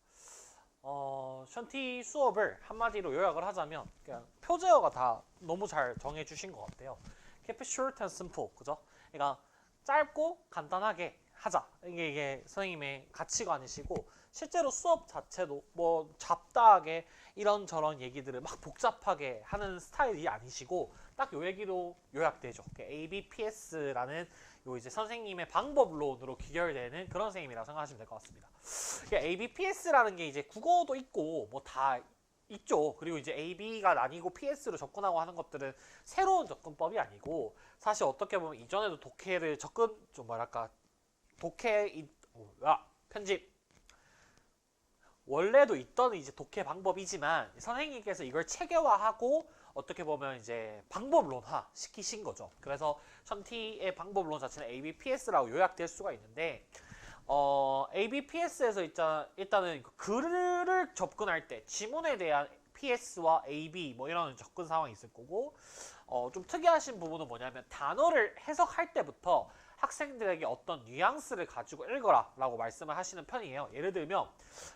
션티 수업을 한마디로 요약을 하자면 그냥 표제어가 다 너무 잘 정해주신 것 같아요. Keep it short and simple, 그죠? 그러니까 짧고 간단하게 하자. 이게 선생님의 가치관이시고, 실제로 수업 자체도 뭐 잡다하게 이런저런 얘기들을 막 복잡하게 하는 스타일이 아니시고 딱 요 얘기로 요약되죠. ABPS라는 요 이제 선생님의 방법론으로 귀결되는 그런 선생님이라고 생각하시면 될 것 같습니다. ABPS라는 게 이제 국어도 있고 뭐 다 있죠. 그리고 이제 AB가 나뉘고 PS로 접근하고 하는 것들은 새로운 접근법이 아니고, 사실 어떻게 보면 이전에도 독해를 좀 뭐랄까 편집 원래도 있던 이제 독해 방법이지만 선생님께서 이걸 체계화하고 어떻게 보면 이제 방법론화 시키신 거죠. 그래서 션티의 방법론 자체는 ABPS라고 요약될 수가 있는데, ABPS에서 일단은 글을 접근할 때 지문에 대한 PS와 AB 뭐 이런 접근 상황이 있을 거고, 좀 특이하신 부분은 뭐냐면 단어를 해석할 때부터 학생들에게 어떤 뉘앙스를 가지고 읽어라 라고 말씀을 하시는 편이에요. 예를 들면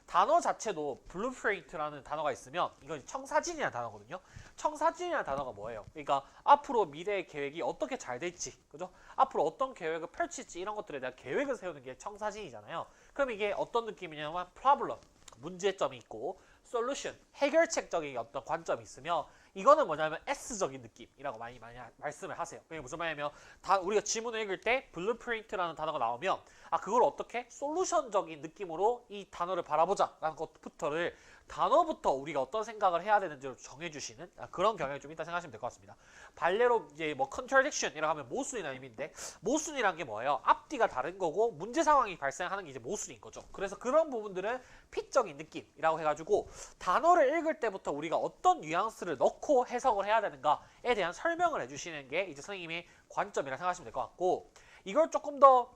단어 자체도 블루프린트라는 단어가 있으면 이건 청사진이라는 단어거든요. 청사진이라는 단어가 뭐예요? 그러니까 앞으로 미래의 계획이 어떻게 잘 될지, 그죠? 앞으로 어떤 계획을 펼칠지 이런 것들에 대한 계획을 세우는 게 청사진이잖아요. 그럼 이게 어떤 느낌이냐면 problem, 문제점이 있고, 솔루션, 해결책적인 어떤 관점이 있으며, 이거는 뭐냐면 S적인 느낌이라고 많이 말씀을 하세요. 그게 무슨 말이냐면 우리가 지문을 읽을 때 블루프린트라는 단어가 나오면 그걸 어떻게 솔루션적인 느낌으로 이 단어를 바라보자 라는 것부터를 단어부터 우리가 어떤 생각을 해야 되는지를 정해주시는 그런 경향이 좀 있다 생각하시면 될 것 같습니다. 발레로 이제 뭐 contradiction이라고 하면 모순이라는 의미인데, 모순이란 게 뭐예요? 앞뒤가 다른 거고 문제 상황이 발생하는 게 이제 모순인 거죠. 그래서 그런 부분들은 피적인 느낌이라고 해가지고 단어를 읽을 때부터 우리가 어떤 뉘앙스를 넣고 해석을 해야 되는가에 대한 설명을 해주시는 게 이제 선생님의 관점이라 생각하시면 될 것 같고, 이걸 조금 더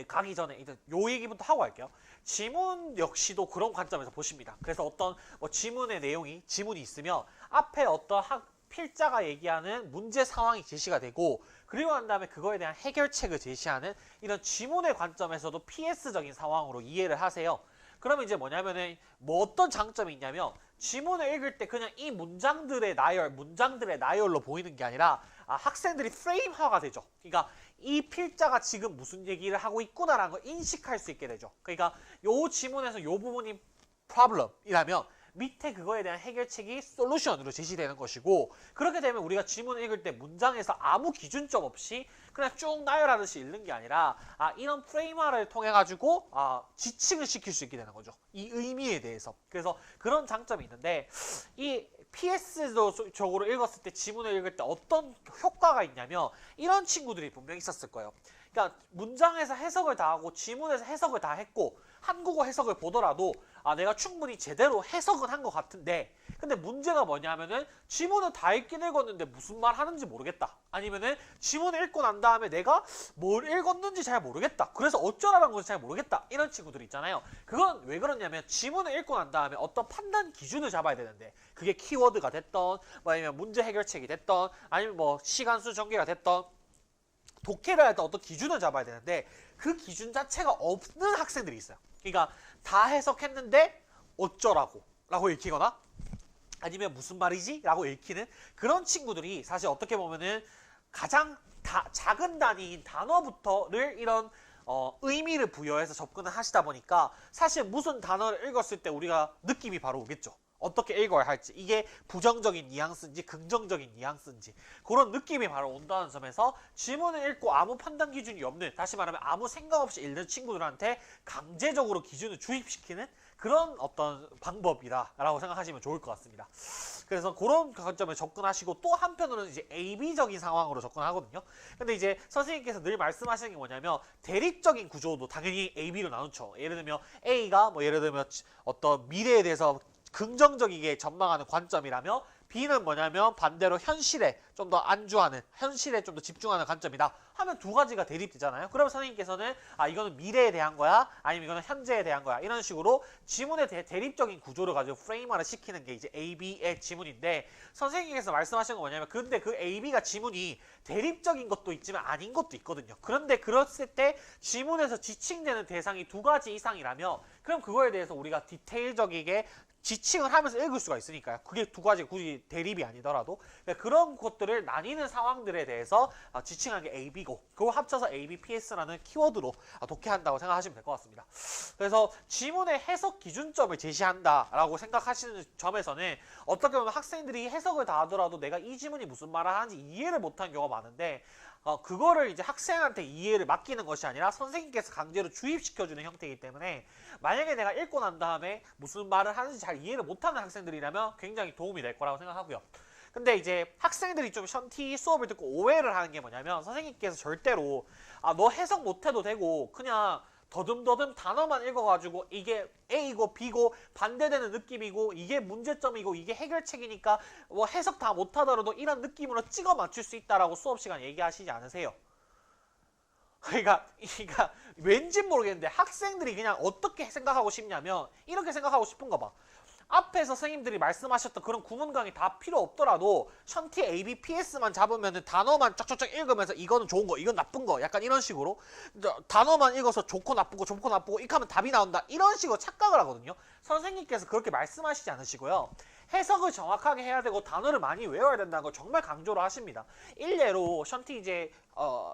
가기 전에 일단 요 얘기부터 하고 갈게요. 지문 역시도 그런 관점에서 보십니다. 그래서 어떤 지문의 내용이 지문이 있으면 앞에 어떤 필자가 얘기하는 문제 상황이 제시가 되고, 그리고 난 다음에 그거에 대한 해결책을 제시하는 이런 지문의 관점에서도 PS적인 상황으로 이해를 하세요. 그러면 이제 뭐냐면은 뭐 어떤 장점이 있냐면, 지문을 읽을 때 그냥 이 문장들의 나열로 보이는 게 아니라 학생들이 프레임화가 되죠. 그러니까 이 필자가 지금 무슨 얘기를 하고 있구나라는 걸 인식할 수 있게 되죠. 그러니까 요 지문에서 요 부분이 problem이라면 밑에 그거에 대한 해결책이 솔루션으로 제시되는 것이고, 그렇게 되면 우리가 지문을 읽을 때 문장에서 아무 기준점 없이 그냥 쭉 나열하듯이 읽는 게 아니라 이런 프레임화를 통해 가지고 지칭을 시킬 수 있게 되는 거죠. 이 의미에 대해서. 그래서 그런 장점이 있는데, 이 PS적으로 읽었을 때 지문을 읽을 때 어떤 효과가 있냐면 이런 친구들이 분명히 있었을 거예요. 그러니까 문장에서 해석을 다 하고 지문에서 해석을 다 했고 한국어 해석을 보더라도 내가 충분히 제대로 해석은 한 것 같은데 근데 문제가 뭐냐면은 지문은 다 읽긴 읽었는데 무슨 말 하는지 모르겠다. 아니면은 지문을 읽고 난 다음에 내가 뭘 읽었는지 잘 모르겠다. 그래서 어쩌라는 건지 잘 모르겠다. 이런 친구들 있잖아요. 그건 왜 그러냐면 지문을 읽고 난 다음에 어떤 판단 기준을 잡아야 되는데 그게 키워드가 됐던 뭐 아니면 문제 해결책이 됐던 아니면 뭐 시간수 전개가 됐던 독해를 할 때 어떤 기준을 잡아야 되는데 그 기준 자체가 없는 학생들이 있어요. 그러니까 다 해석했는데 어쩌라고 라고 읽히거나 아니면 무슨 말이지? 라고 읽히는 그런 친구들이 사실 어떻게 보면은 가장 작은 단위인 단어부터를 이런 의미를 부여해서 접근을 하시다 보니까 사실 무슨 단어를 읽었을 때 우리가 느낌이 바로 오겠죠. 어떻게 읽어야 할지, 이게 부정적인 뉘앙스인지 긍정적인 뉘앙스인지 그런 느낌이 바로 온다는 점에서 지문을 읽고 아무 판단 기준이 없는, 다시 말하면 아무 생각 없이 읽는 친구들한테 강제적으로 기준을 주입시키는 그런 어떤 방법이다라고 생각하시면 좋을 것 같습니다. 그래서 그런 관점에 접근하시고 또 한편으로는 이제 AB적인 상황으로 접근하거든요. 근데 이제 선생님께서 늘 말씀하시는 게 뭐냐면 대립적인 구조도 당연히 AB로 나누죠. 예를 들면 A가 뭐 예를 들면 어떤 미래에 대해서 긍정적이게 전망하는 관점이라며 B는 뭐냐면 반대로 현실에 좀 더 안주하는, 현실에 좀 더 집중하는 관점이다 하면 두 가지가 대립되잖아요. 그러면 선생님께서는 이거는 미래에 대한 거야 아니면 이거는 현재에 대한 거야 이런 식으로 지문의 대립적인 구조를 가지고 프레임화를 시키는 게 이제 AB의 지문인데, 선생님께서 말씀하신 건 뭐냐면 근데 그 AB가 지문이 대립적인 것도 있지만 아닌 것도 있거든요. 그런데 그랬을 때 지문에서 지칭되는 대상이 두 가지 이상이라면 그럼 그거에 대해서 우리가 디테일적이게 지칭을 하면서 읽을 수가 있으니까요. 그게 두 가지 굳이 대립이 아니더라도 그런 것들을 나뉘는 상황들에 대해서 지칭하는 게 AB고 그거 합쳐서 ABPS라는 키워드로 독해한다고 생각하시면 될 것 같습니다. 그래서 지문의 해석 기준점을 제시한다라고 생각하시는 점에서는 어떻게 보면 학생들이 해석을 다 하더라도 내가 이 지문이 무슨 말을 하는지 이해를 못하는 경우가 많은데 그거를 이제 학생한테 이해를 맡기는 것이 아니라 선생님께서 강제로 주입시켜주는 형태이기 때문에 만약에 내가 읽고 난 다음에 무슨 말을 하는지 잘 이해를 못하는 학생들이라면 굉장히 도움이 될 거라고 생각하고요. 근데 이제 학생들이 좀 션티 수업을 듣고 오해를 하는 게 뭐냐면 선생님께서 절대로 너 해석 못해도 되고 그냥 더듬더듬 단어만 읽어가지고 이게 A고 B고 반대되는 느낌이고 이게 문제점이고 이게 해결책이니까 뭐 해석 다 못하더라도 이런 느낌으로 찍어 맞출 수 있다라고 수업 시간에 얘기하시지 않으세요? 그러니까 왠지 모르겠는데 학생들이 그냥 어떻게 생각하고 싶냐면 이렇게 생각하고 싶은 거 봐. 앞에서 선생님들이 말씀하셨던 그런 구문 강의 다 필요 없더라도 션티 ABPS만 잡으면 단어만 쫙쫙쫙 읽으면서 이거는 좋은 거, 이건 나쁜 거 약간 이런 식으로 단어만 읽어서 좋고 나쁘고 좋고 나쁘고 이렇게 하면 답이 나온다 이런 식으로 착각을 하거든요. 선생님께서 그렇게 말씀하시지 않으시고요. 해석을 정확하게 해야 되고 단어를 많이 외워야 된다는 걸 정말 강조를 하십니다. 일례로 션티 이제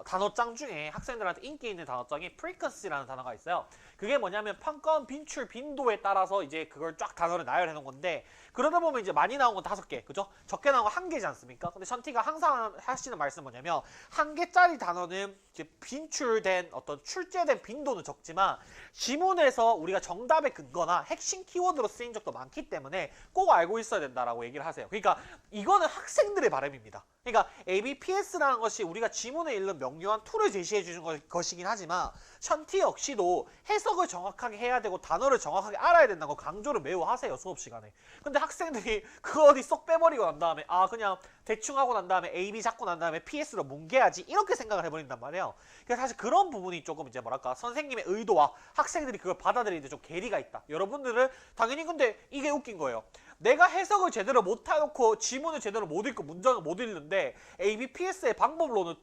단어장 중에 학생들한테 인기 있는 단어장이 frequency라는 단어가 있어요. 그게 뭐냐면 평가원 빈출 빈도에 따라서 이제 그걸 쫙 단어를 나열해 놓은 건데 그러다 보면 이제 많이 나온 건 5개, 그죠? 적게 나온 건 1개지 않습니까? 근데 션티가 항상 하시는 말씀은 뭐냐면 1개짜리 단어는 이제 빈출된 어떤 출제된 빈도는 적지만 지문에서 우리가 정답의 근거나 핵심 키워드로 쓰인 적도 많기 때문에 꼭 알고 있어야 된다라고 얘기를 하세요. 그러니까 이거는 학생들의 바람입니다. 그러니까 ABPS라는 것이 우리가 지문에 읽는 명료한 툴을 제시해 주는 것이긴 하지만 션티 역시도 해석을 정확하게 해야 되고 단어를 정확하게 알아야 된다는 거 강조를 매우 하세요, 수업 시간에. 근데 학생들이 그거 어디 쏙 빼버리고 난 다음에 그냥 대충 하고 난 다음에 AB 잡고 난 다음에 PS로 뭉개야지 이렇게 생각을 해버린단 말이에요. 그래서 사실 그런 부분이 조금 이제 뭐랄까 선생님의 의도와 학생들이 그걸 받아들이는데 좀 괴리가 있다. 여러분들은 당연히 근데 이게 웃긴 거예요. 내가 해석을 제대로 못 해놓고 지문을 제대로 못 읽고 문장을 못 읽는데 ABPS의 방법으로는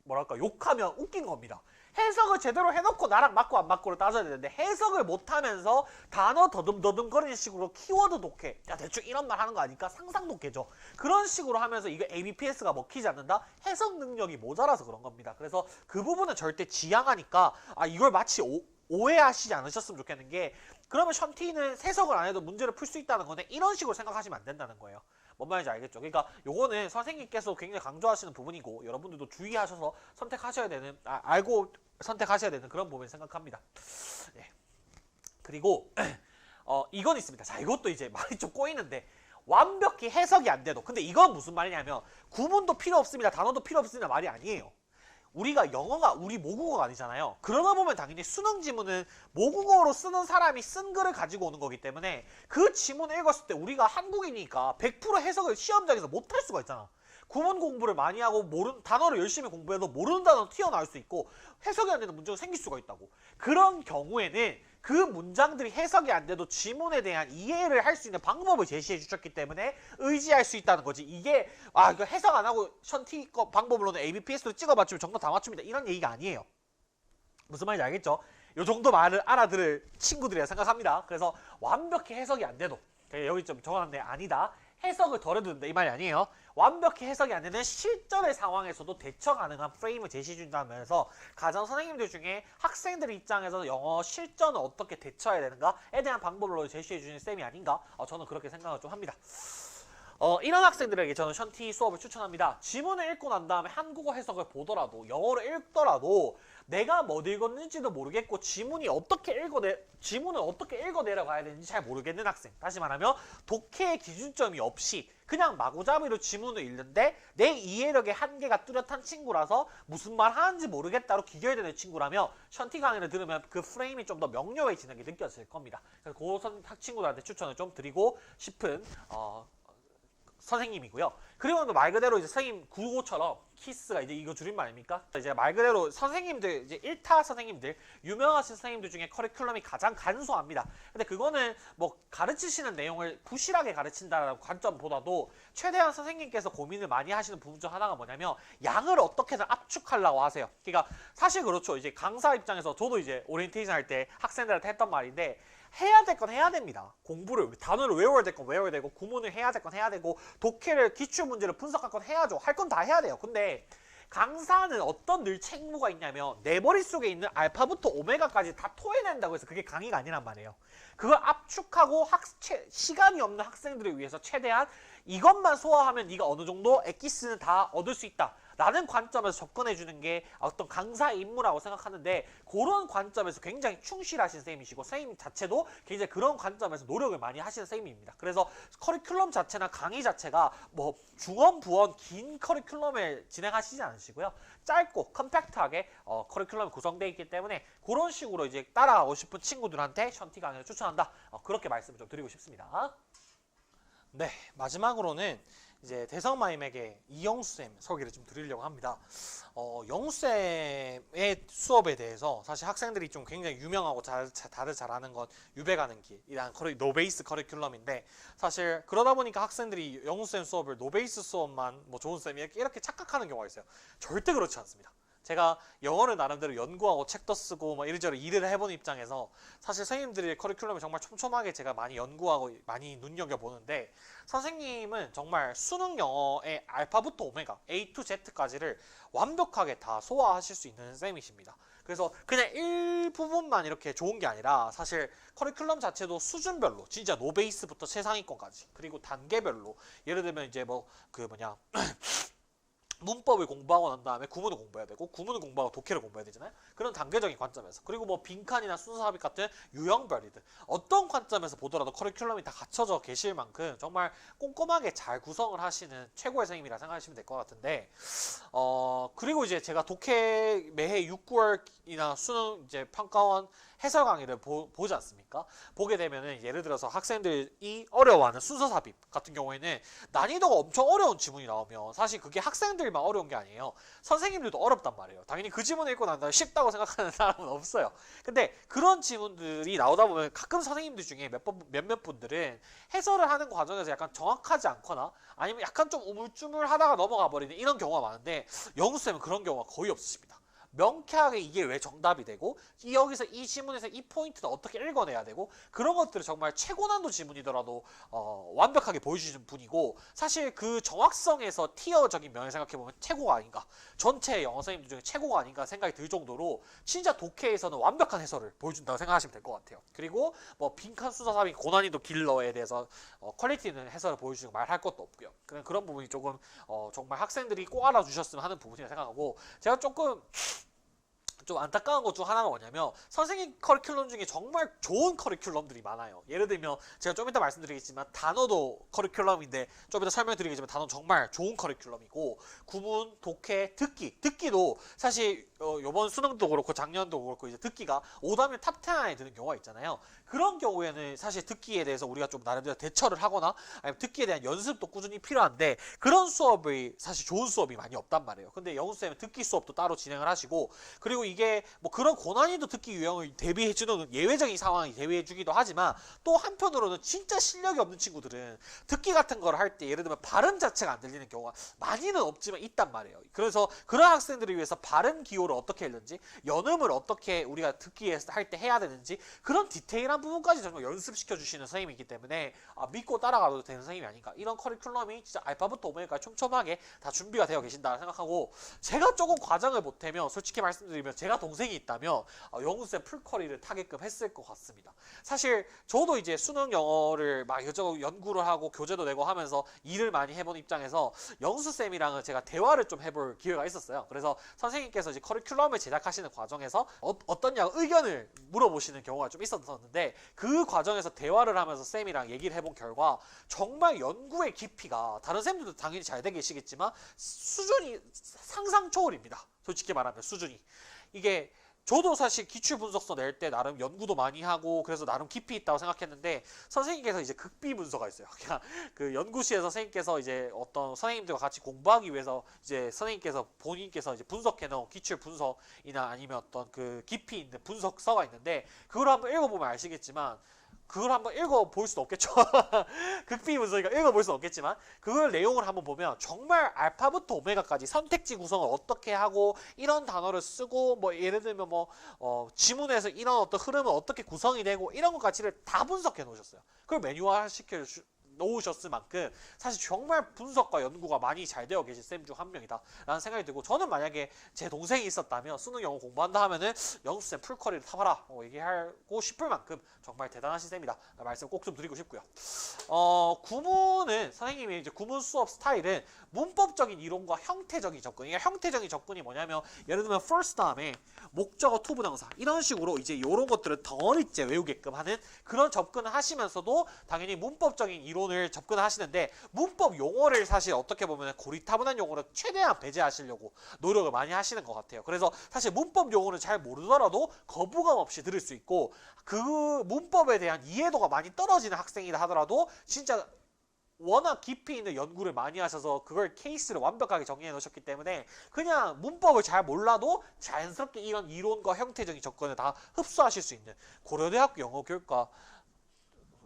뭐랄까 욕하면 웃긴 겁니다. 해석을 제대로 해놓고 나랑 맞고 안 맞고를 따져야 되는데 해석을 못하면서 단어 더듬더듬거리는 식으로 키워드 독해, 야 대충 이런 말 하는 거 아니까 상상 독해죠. 그런 식으로 하면서 이거 ABPS가 먹히지 않는다? 해석 능력이 모자라서 그런 겁니다. 그래서 그 부분은 절대 지양하니까 이걸 마치 오해하시지 않으셨으면 좋겠는 게 그러면 션티는 해석을 안 해도 문제를 풀 수 있다는 건데 이런 식으로 생각하시면 안 된다는 거예요. 뭔 말인지 알겠죠? 그러니까 요거는 선생님께서 굉장히 강조하시는 부분이고 여러분들도 주의하셔서 선택하셔야 되는 알고 선택하셔야 되는 그런 부분을 생각합니다. 네. 그리고 이건 있습니다. 자, 이것도 이제 말이 좀 꼬이는데 완벽히 해석이 안 돼도 근데 이건 무슨 말이냐면 구문도 필요 없습니다. 단어도 필요 없습니다. 말이 아니에요. 우리가 영어가 우리 모국어가 아니잖아요. 그러다 보면 당연히 수능 지문은 모국어로 쓰는 사람이 쓴 글을 가지고 오는 거기 때문에 그 지문을 읽었을 때 우리가 한국이니까 100% 해석을 시험장에서 못할 수가 있잖아. 구문 공부를 많이 하고 단어를 열심히 공부해도 모르는 단어는 튀어나올 수 있고 해석이 안 되는 문제가 생길 수가 있다고. 그런 경우에는 그 문장들이 해석이 안 돼도 지문에 대한 이해를 할 수 있는 방법을 제시해 주셨기 때문에 의지할 수 있다는 거지. 이게 이거 해석 안 하고 션티 거 방법으로는 ABPS로 찍어 맞추면 정답 다 맞춥니다. 이런 얘기가 아니에요. 무슨 말인지 알겠죠? 요 정도 말을 알아들을 친구들이라 생각합니다. 그래서 완벽히 해석이 안 돼도 여기 좀 적어놨는데 아니다. 해석을 덜 해도 된다 이 말이 아니에요. 완벽히 해석이 안 되는 실전의 상황에서도 대처 가능한 프레임을 제시해준다면서 가장 선생님들 중에 학생들 입장에서 영어 실전을 어떻게 대처해야 되는가에 대한 방법으로 제시해주는 쌤이 아닌가? 저는 그렇게 생각을 좀 합니다. 이런 학생들에게 저는 션티 수업을 추천합니다. 지문을 읽고 난 다음에 한국어 해석을 보더라도 영어를 읽더라도 내가 뭐 읽었는지도 모르겠고 지문을 어떻게 읽어내려 가야 되는지 잘 모르겠는 학생. 다시 말하면 독해의 기준점이 없이 그냥 마구잡이로 지문을 읽는데 내 이해력의 한계가 뚜렷한 친구라서 무슨 말 하는지 모르겠다로 기결되는 친구라면 션티 강의를 들으면 그 프레임이 좀 더 명료해지는 게 느껴질 겁니다. 그래서 그 친구들한테 추천을 좀 드리고 싶은 선생님이고요. 그리고 말 그대로 이제 선생님 구호처럼 키스가 이제 이거 줄임말 아닙니까? 이제 말 그대로 선생님들 이제 1타 선생님들 유명하신 선생님들 중에 커리큘럼이 가장 간소합니다. 근데 그거는 뭐 가르치시는 내용을 부실하게 가르친다라는 관점보다도 최대한 선생님께서 고민을 많이 하시는 부분 중 하나가 뭐냐면 양을 어떻게든 압축하려고 하세요. 그러니까 사실 그렇죠. 이제 강사 입장에서 저도 이제 오리엔테이션 할 때 학생들한테 했던 말인데 해야 될 건 해야 됩니다. 공부를 단어를 외워야 될 건 외워야 되고 구문을 해야 될 건 해야 되고 독해를 기출 문제를 분석할 건 해야죠. 할 건 다 해야 돼요. 근데 강사는 어떤 늘 책무가 있냐면 내 머릿속에 있는 알파부터 오메가까지 다 토해낸다고 해서 그게 강의가 아니란 말이에요. 그걸 압축하고 시간이 없는 학생들을 위해서 최대한 이것만 소화하면 네가 어느 정도 엑기스는 다 얻을 수 있다. 라는 관점에서 접근해주는 게 어떤 강사의 임무라고 생각하는데 그런 관점에서 굉장히 충실하신 선생님이시고 선생님 자체도 굉장히 그런 관점에서 노력을 많이 하시는 선생님입니다. 그래서 커리큘럼 자체나 강의 자체가 뭐 중원, 부원, 긴 커리큘럼을 진행하시지 않으시고요. 짧고 컴팩트하게 커리큘럼이 구성되어 있기 때문에 그런 식으로 이제 따라가고 싶은 친구들한테 션티 강의를 추천한다. 그렇게 말씀을 좀 드리고 싶습니다. 네, 마지막으로는 이제 대성마임에게 이영수쌤 소개를 좀 드리려고 합니다. 영수쌤의 수업에 대해서 사실 학생들이 좀 굉장히 유명하고 다들 잘하는 건 유배가는 길이라는 노베이스 커리큘럼인데 사실 그러다 보니까 학생들이 영수쌤 수업을 노베이스 수업만 뭐 좋은 쌤이 이렇게 착각하는 경우가 있어요. 절대 그렇지 않습니다. 제가 영어를 나름대로 연구하고 책도 쓰고 뭐 이리저리 일을 해본 입장에서 사실 선생님들의 커리큘럼을 정말 촘촘하게 제가 많이 연구하고 많이 눈여겨보는데 선생님은 정말 수능 영어의 알파부터 오메가 A to Z까지를 완벽하게 다 소화하실 수 있는 쌤이십니다. 그래서 그냥 일부분만 이렇게 좋은 게 아니라 사실 커리큘럼 자체도 수준별로 진짜 노베이스부터 최상위권까지 그리고 단계별로 예를 들면 이제 뭐 문법을 공부하고 난 다음에 구문을 공부해야 되고 구문을 공부하고 독해를 공부해야 되잖아요. 그런 단계적인 관점에서 그리고 뭐 빈칸이나 순서삽입 같은 유형별이든 어떤 관점에서 보더라도 커리큘럼이 다 갖춰져 계실 만큼 정말 꼼꼼하게 잘 구성을 하시는 최고의 선생님이라 생각하시면 될 것 같은데 그리고 이제 제가 독해 매해 6, 9월이나 수능 이제 평가원 해설 강의를 보지 않습니까? 보게 되면은 예를 들어서 학생들이 어려워하는 순서 삽입 같은 경우에는 난이도가 엄청 어려운 지문이 나오면 사실 그게 학생들만 어려운 게 아니에요. 선생님들도 어렵단 말이에요. 당연히 그 지문을 읽고 난 다음에 쉽다고 생각하는 사람은 없어요. 근데 그런 지문들이 나오다 보면 가끔 선생님들 중에 몇몇 분들은 해설을 하는 과정에서 약간 정확하지 않거나 아니면 약간 좀 우물쭈물하다가 넘어가 버리는 이런 경우가 많은데 영수쌤은 그런 경우가 거의 없으십니다. 명쾌하게 이게 왜 정답이 되고 여기서 이 지문에서 이 포인트는 어떻게 읽어내야 되고 그런 것들을 정말 최고난도 지문이더라도 완벽하게 보여주시는 분이고 사실 그 정확성에서 티어적인 면을 생각해보면 최고가 아닌가 전체 영어 선생님들 중에 최고가 아닌가 생각이 들 정도로 진짜 독해에서는 완벽한 해설을 보여준다고 생각하시면 될 것 같아요. 그리고 뭐 빈칸 순서삽입 고난이도 길러에 대해서 퀄리티 있는 해설을 보여주는 거 말할 것도 없고요. 그런 부분이 조금 정말 학생들이 꼭 알아주셨으면 하는 부분이라 생각하고 제가 조금 좀 안타까운 것 중 하나가 뭐냐면 선생님 커리큘럼 중에 정말 좋은 커리큘럼들이 많아요. 예를 들면 제가 좀 이따 말씀드리겠지만 단어도 커리큘럼인데 좀 이따 설명드리겠지만 단어는 정말 좋은 커리큘럼이고 구문, 독해, 듣기도 사실 요번 수능도 그렇고 작년도 그렇고 이제 듣기가 오답률 탑10 안에 드는 경우가 있잖아요. 그런 경우에는 사실 듣기에 대해서 우리가 좀 나름대로 대처를 하거나 아니면 듣기에 대한 연습도 꾸준히 필요한데 그런 수업이 사실 좋은 수업이 많이 없단 말이에요. 근데 영수쌤은 듣기 수업도 따로 진행을 하시고 그리고 이게 뭐 그런 고난이도 듣기 유형을 대비해주는 예외적인 상황이 대비해주기도 하지만 또 한편으로는 진짜 실력이 없는 친구들은 듣기 같은 걸 할 때 예를 들면 발음 자체가 안 들리는 경우가 많이는 없지만 있단 말이에요. 그래서 그런 학생들을 위해서 발음 기호를 어떻게 했는지 연음을 어떻게 우리가 듣기 할 때 해야 되는지 그런 디테일한 부분까지 정말 연습시켜 주시는 선생님이기 때문에 믿고 따라가도 되는 선생님이 아닌가. 이런 커리큘럼이 진짜 알파부터 오메가까지 촘촘하게 다 준비가 되어 계신다 생각하고 제가 조금 과장을 못하면 솔직히 말씀드리면 제가 동생이 있다면 영수쌤 풀커리를 타게끔 했을 것 같습니다. 사실 저도 이제 수능 영어를 막 이것저것 연구를 하고 교재도 내고 하면서 일을 많이 해본 입장에서 영수쌤이랑은 제가 대화를 좀 해볼 기회가 있었어요. 그래서 선생님께서 이제 커리큘럼을 제작하시는 과정에서 어떠냐 의견을 물어보시는 경우가 좀 있었는데 그 과정에서 대화를 하면서 쌤이랑 얘기를 해본 결과 정말 연구의 깊이가 다른 쌤들도 당연히 잘 되고 계시겠지만 수준이 상상 초월입니다. 솔직히 말하면 수준이. 이게 저도 사실 기출 분석서 낼 때 나름 연구도 많이 하고 그래서 나름 깊이 있다고 생각했는데 선생님께서 이제 극비 문서가 있어요. 그냥 그 연구실에서 선생님께서 이제 어떤 선생님들과 같이 공부하기 위해서 이제 선생님께서 본인께서 이제 분석해 놓은 기출 분석이나 아니면 어떤 그 깊이 있는 분석서가 있는데 그걸 한번 읽어보면 아시겠지만 그걸 한번 읽어볼 수는 없겠죠. 극비 문서니까 읽어볼 수는 없겠지만 그걸 내용을 한번 보면 정말 알파부터 오메가까지 선택지 구성을 어떻게 하고 이런 단어를 쓰고 뭐 예를 들면 뭐 지문에서 이런 어떤 흐름은 어떻게 구성이 되고 이런 것 가치를 다 분석해 놓으셨어요. 그걸 매뉴얼 시켜 놓으셨을 만큼 사실 정말 분석과 연구가 많이 잘 되어 계신 쌤 중 한 명이다 라는 생각이 들고 저는 만약에 제 동생이 있었다면 수능 영어 공부한다 하면은 영수쌤 풀커리를 타봐라 얘기하고 싶을 만큼 정말 대단하신 쌤이다 말씀 꼭 좀 드리고 싶고요. 구문은 선생님이 이제 구문 수업 스타일은 문법적인 이론과 형태적인 접근. 이게 형태적인 접근이 뭐냐면 예를 들면 first 다음에 목적어 to 부정사 이런 식으로 이제 이런 것들을 덩어리째 외우게끔 하는 그런 접근을 하시면서도 당연히 문법적인 이론을 접근을 하시는데 문법 용어를 사실 어떻게 보면 고리타분한 용어를 최대한 배제하시려고 노력을 많이 하시는 것 같아요. 그래서 사실 문법 용어를 잘 모르더라도 거부감 없이 들을 수 있고 그 문법에 대한 이해도가 많이 떨어지는 학생이다 하더라도 진짜 워낙 깊이 있는 연구를 많이 하셔서 그걸 케이스를 완벽하게 정리해 놓으셨기 때문에 그냥 문법을 잘 몰라도 자연스럽게 이런 이론과 형태적인 접근을 다 흡수하실 수 있는 고려대학교 영어교육과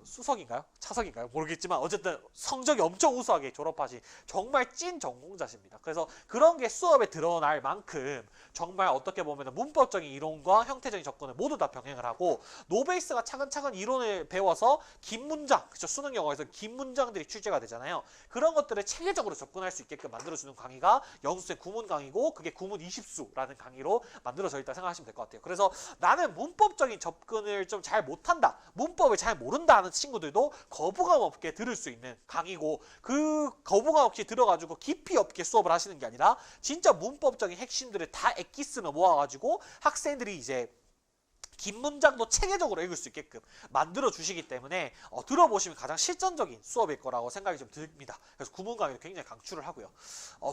수석인가요? 차석인가요? 모르겠지만 어쨌든 성적이 엄청 우수하게 졸업하신 정말 찐 전공자십니다. 그래서 그런 게 수업에 드러날 만큼 정말 어떻게 보면 문법적인 이론과 형태적인 접근을 모두 다 병행을 하고 노베이스가 차근차근 이론을 배워서 긴 문장, 그쵸? 수능 영어에서 긴 문장들이 출제가 되잖아요. 그런 것들을 체계적으로 접근할 수 있게끔 만들어주는 강의가 영수의 구문 강의고 그게 구문 20수라는 강의로 만들어져 있다 생각하시면 될 것 같아요. 그래서 나는 문법적인 접근을 좀 잘 못한다, 문법을 잘 모른다 하는 친구들도 거부감 없게 들을 수 있는 강의고 그 거부감 없이 들어가지고 깊이 없게 수업을 하시는 게 아니라 진짜 문법적인 핵심들을 다 엑기스로 모아가지고 학생들이 이제 긴 문장도 체계적으로 읽을 수 있게끔 만들어 주시기 때문에 들어보시면 가장 실전적인 수업일 거라고 생각이 좀 듭니다. 그래서 구문 강의도 굉장히 강추를 하고요.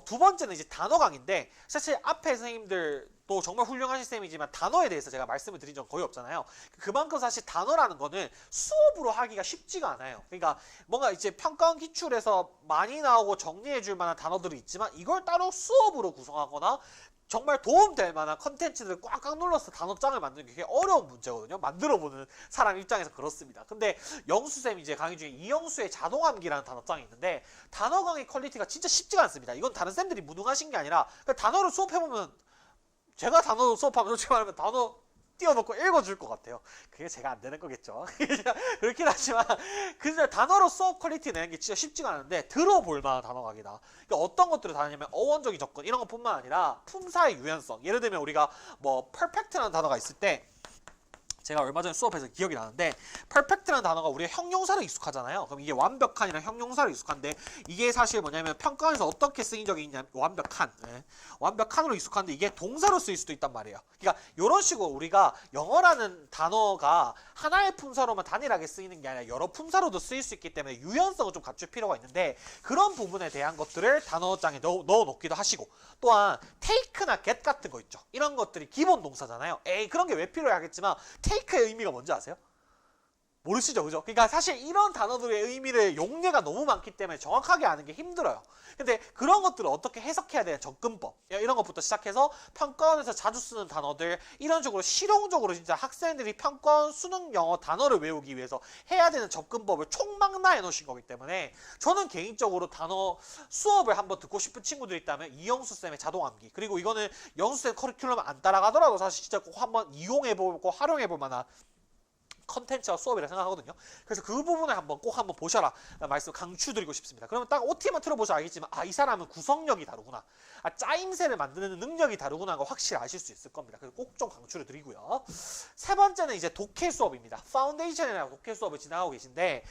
두 번째는 이제 단어 강의인데 사실 앞에 선생님들도 정말 훌륭하신 쌤이지만 단어에 대해서 제가 말씀을 드린 적 거의 없잖아요. 그만큼 사실 단어라는 거는 수업으로 하기가 쉽지가 않아요. 그러니까 뭔가 이제 평가원 기출에서 많이 나오고 정리해 줄 만한 단어들이 있지만 이걸 따로 수업으로 구성하거나 정말 도움될 만한 컨텐츠들을 꽉꽉 눌러서 단어장을 만드는 게 어려운 문제거든요. 만들어보는 사람 입장에서 그렇습니다. 근데 영수쌤이 이제 강의 중에 이영수의 자동암기라는 단어장이 있는데 단어 강의 퀄리티가 진짜 쉽지가 않습니다. 이건 다른 쌤들이 무능하신 게 아니라 단어를 수업해보면 제가 단어 수업하면 솔직히 말하면 단어 띄워놓고 읽어줄 것 같아요. 그게 제가 안 되는 거겠죠. 그렇긴 하지만 근데 단어로 수업 퀄리티 내는 게 진짜 쉽지가 않은데 들어볼 만한 단어 강의다. 그러니까 어떤 것들을 다냐면 어원적인 접근 이런 것뿐만 아니라 품사의 유연성. 예를 들면 우리가 뭐 perfect라는 단어가 있을 때 제가 얼마 전에 수업에서 기억이 나는데 perfect라는 단어가 우리가 형용사로 익숙하잖아요. 그럼 이게 완벽한이랑 형용사로 익숙한데 이게 사실 뭐냐면 평가원에서 어떻게 쓰인 적이 있냐면 완벽한, 완벽한으로 익숙한데 이게 동사로 쓰일 수도 있단 말이에요. 그러니까 이런 식으로 우리가 영어라는 단어가 하나의 품사로만 단일하게 쓰이는 게 아니라 여러 품사로도 쓰일 수 있기 때문에 유연성을 좀 갖출 필요가 있는데 그런 부분에 대한 것들을 단어장에 넣어놓기도 하시고 또한 take나 get 같은 거 있죠. 이런 것들이 기본 동사잖아요. 에이 그런 게 왜 필요해 하겠지만 take의 의미가 뭔지 아세요? 모르시죠, 그죠? 그러니까 사실 이런 단어들의 의미를 용례가 너무 많기 때문에 정확하게 아는 게 힘들어요. 근데 그런 것들을 어떻게 해석해야 되는 접근법 이런 것부터 시작해서 평가원에서 자주 쓰는 단어들 이런 식으로 실용적으로 진짜 학생들이 평가원 수능 영어 단어를 외우기 위해서 해야 되는 접근법을 총망라해 놓으신 거기 때문에 저는 개인적으로 단어 수업을 한번 듣고 싶은 친구들이 있다면 이영수 쌤의 자동암기 그리고 이거는 영수 쌤 커리큘럼 안 따라가더라도 사실 진짜 꼭 한번 이용해보고 활용해볼 만한 컨텐츠와 수업이라 생각하거든요. 그래서 그 부분을 꼭 한번 보셔라 말씀 강추드리고 싶습니다. 그러면 딱 OT만 틀어보셔야 알겠지만 이 사람은 구성력이 다르구나, 짜임새를 만드는 능력이 다르구나 하는 거 확실히 아실 수 있을 겁니다. 그래서 꼭 좀 강추를 드리고요. 세 번째는 이제 독해 수업입니다. 파운데이션이라고 독해 수업을 진행하고 계신데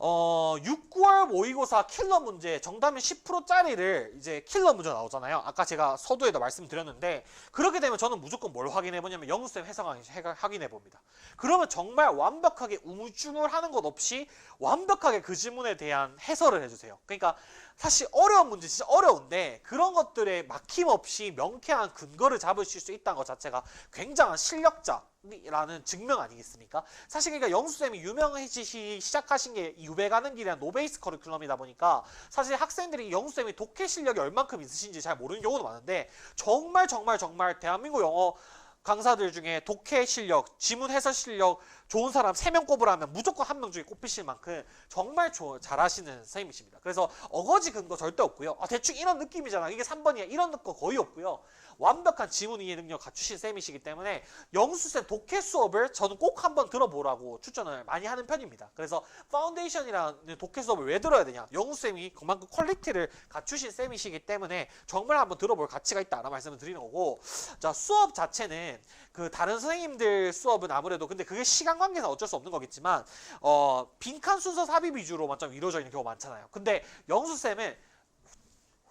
6, 9월 모의고사 킬러 문제 정답률 10%짜리를 이제 킬러 문제 나오잖아요. 아까 제가 서두에도 말씀드렸는데 그렇게 되면 저는 무조건 뭘 확인해 보냐면 영수쌤 해석 확인해 봅니다. 그러면 정말 완벽하게 우물쭈물하는 것 없이 완벽하게 그 질문에 대한 해설을 해주세요. 그러니까 사실 어려운 문제 진짜 어려운데 그런 것들에 막힘없이 명쾌한 근거를 잡으실 수 있다는 것 자체가 굉장한 실력자라는 증명 아니겠습니까? 사실 그러니까 영수쌤이 유명해지시 시작하신 게 유배 가는 길이란 노베이스 커리큘럼이다 보니까 사실 학생들이 영수쌤이 독해 실력이 얼만큼 있으신지 잘 모르는 경우도 많은데 정말 대한민국 영어 강사들 중에 독해 실력, 지문 해설 실력 좋은 사람 3명 꼽으라면 무조건 1명 중에 꼽히실 만큼 정말 잘하시는 선생님이십니다. 그래서 어거지 근거 절대 없고요. 대충 이런 느낌이잖아. 이게 3번이야. 이런 거 거의 없고요. 완벽한 지문 이해 능력 갖추신 쌤이시기 때문에 영수쌤 독해 수업을 저는 꼭 한번 들어보라고 추천을 많이 하는 편입니다. 그래서 파운데이션이라는 독해 수업을 왜 들어야 되냐? 영수쌤이 그만큼 퀄리티를 갖추신 쌤이시기 때문에 정말 한번 들어볼 가치가 있다라는 말씀을 드리는 거고, 자 수업 자체는 그 다른 선생님들 수업은 아무래도 근데 그게 시간 관계상 어쩔 수 없는 거겠지만 빈칸 순서 삽입 위주로만 좀 이루어져 있는 경우가 많잖아요. 근데 영수쌤은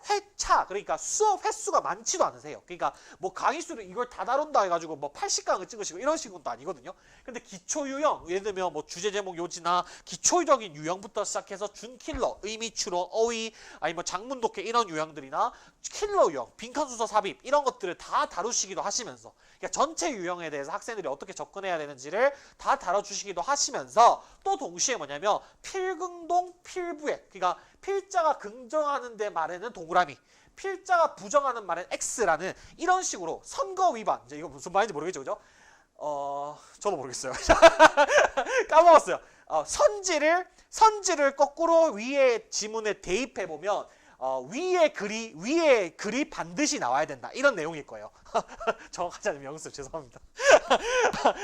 회차 그러니까 수업 횟수가 많지도 않으세요. 그러니까 뭐 강의 수를 이걸 다 다룬다 해가지고 뭐 80강을 찍으시고 이런 식은 또 아니거든요. 근데 기초 유형 예를 들면 뭐 주제 제목 요지나 기초적인 유형부터 시작해서 준킬러, 의미 추론, 어휘 아니 뭐 장문 독해 이런 유형들이나 킬러 유형, 빈칸 순서 삽입 이런 것들을 다 다루시기도 하시면서 그러니까 전체 유형에 대해서 학생들이 어떻게 접근해야 되는지를 다 다뤄주시기도 하시면서 또 동시에 뭐냐면 필긍동 필부액 그러니까 필자가 긍정하는 데 말에는 동그라미, 필자가 부정하는 말에는 X라는 이런 식으로 선거 위반 이제 이거 무슨 말인지 모르겠죠, 그죠? 저도 모르겠어요. 까먹었어요. 선지를 거꾸로 위에 지문에 대입해 보면 위에 글이 반드시 나와야 된다. 이런 내용일 거예요. 정확하지 않으면 영수 죄송합니다.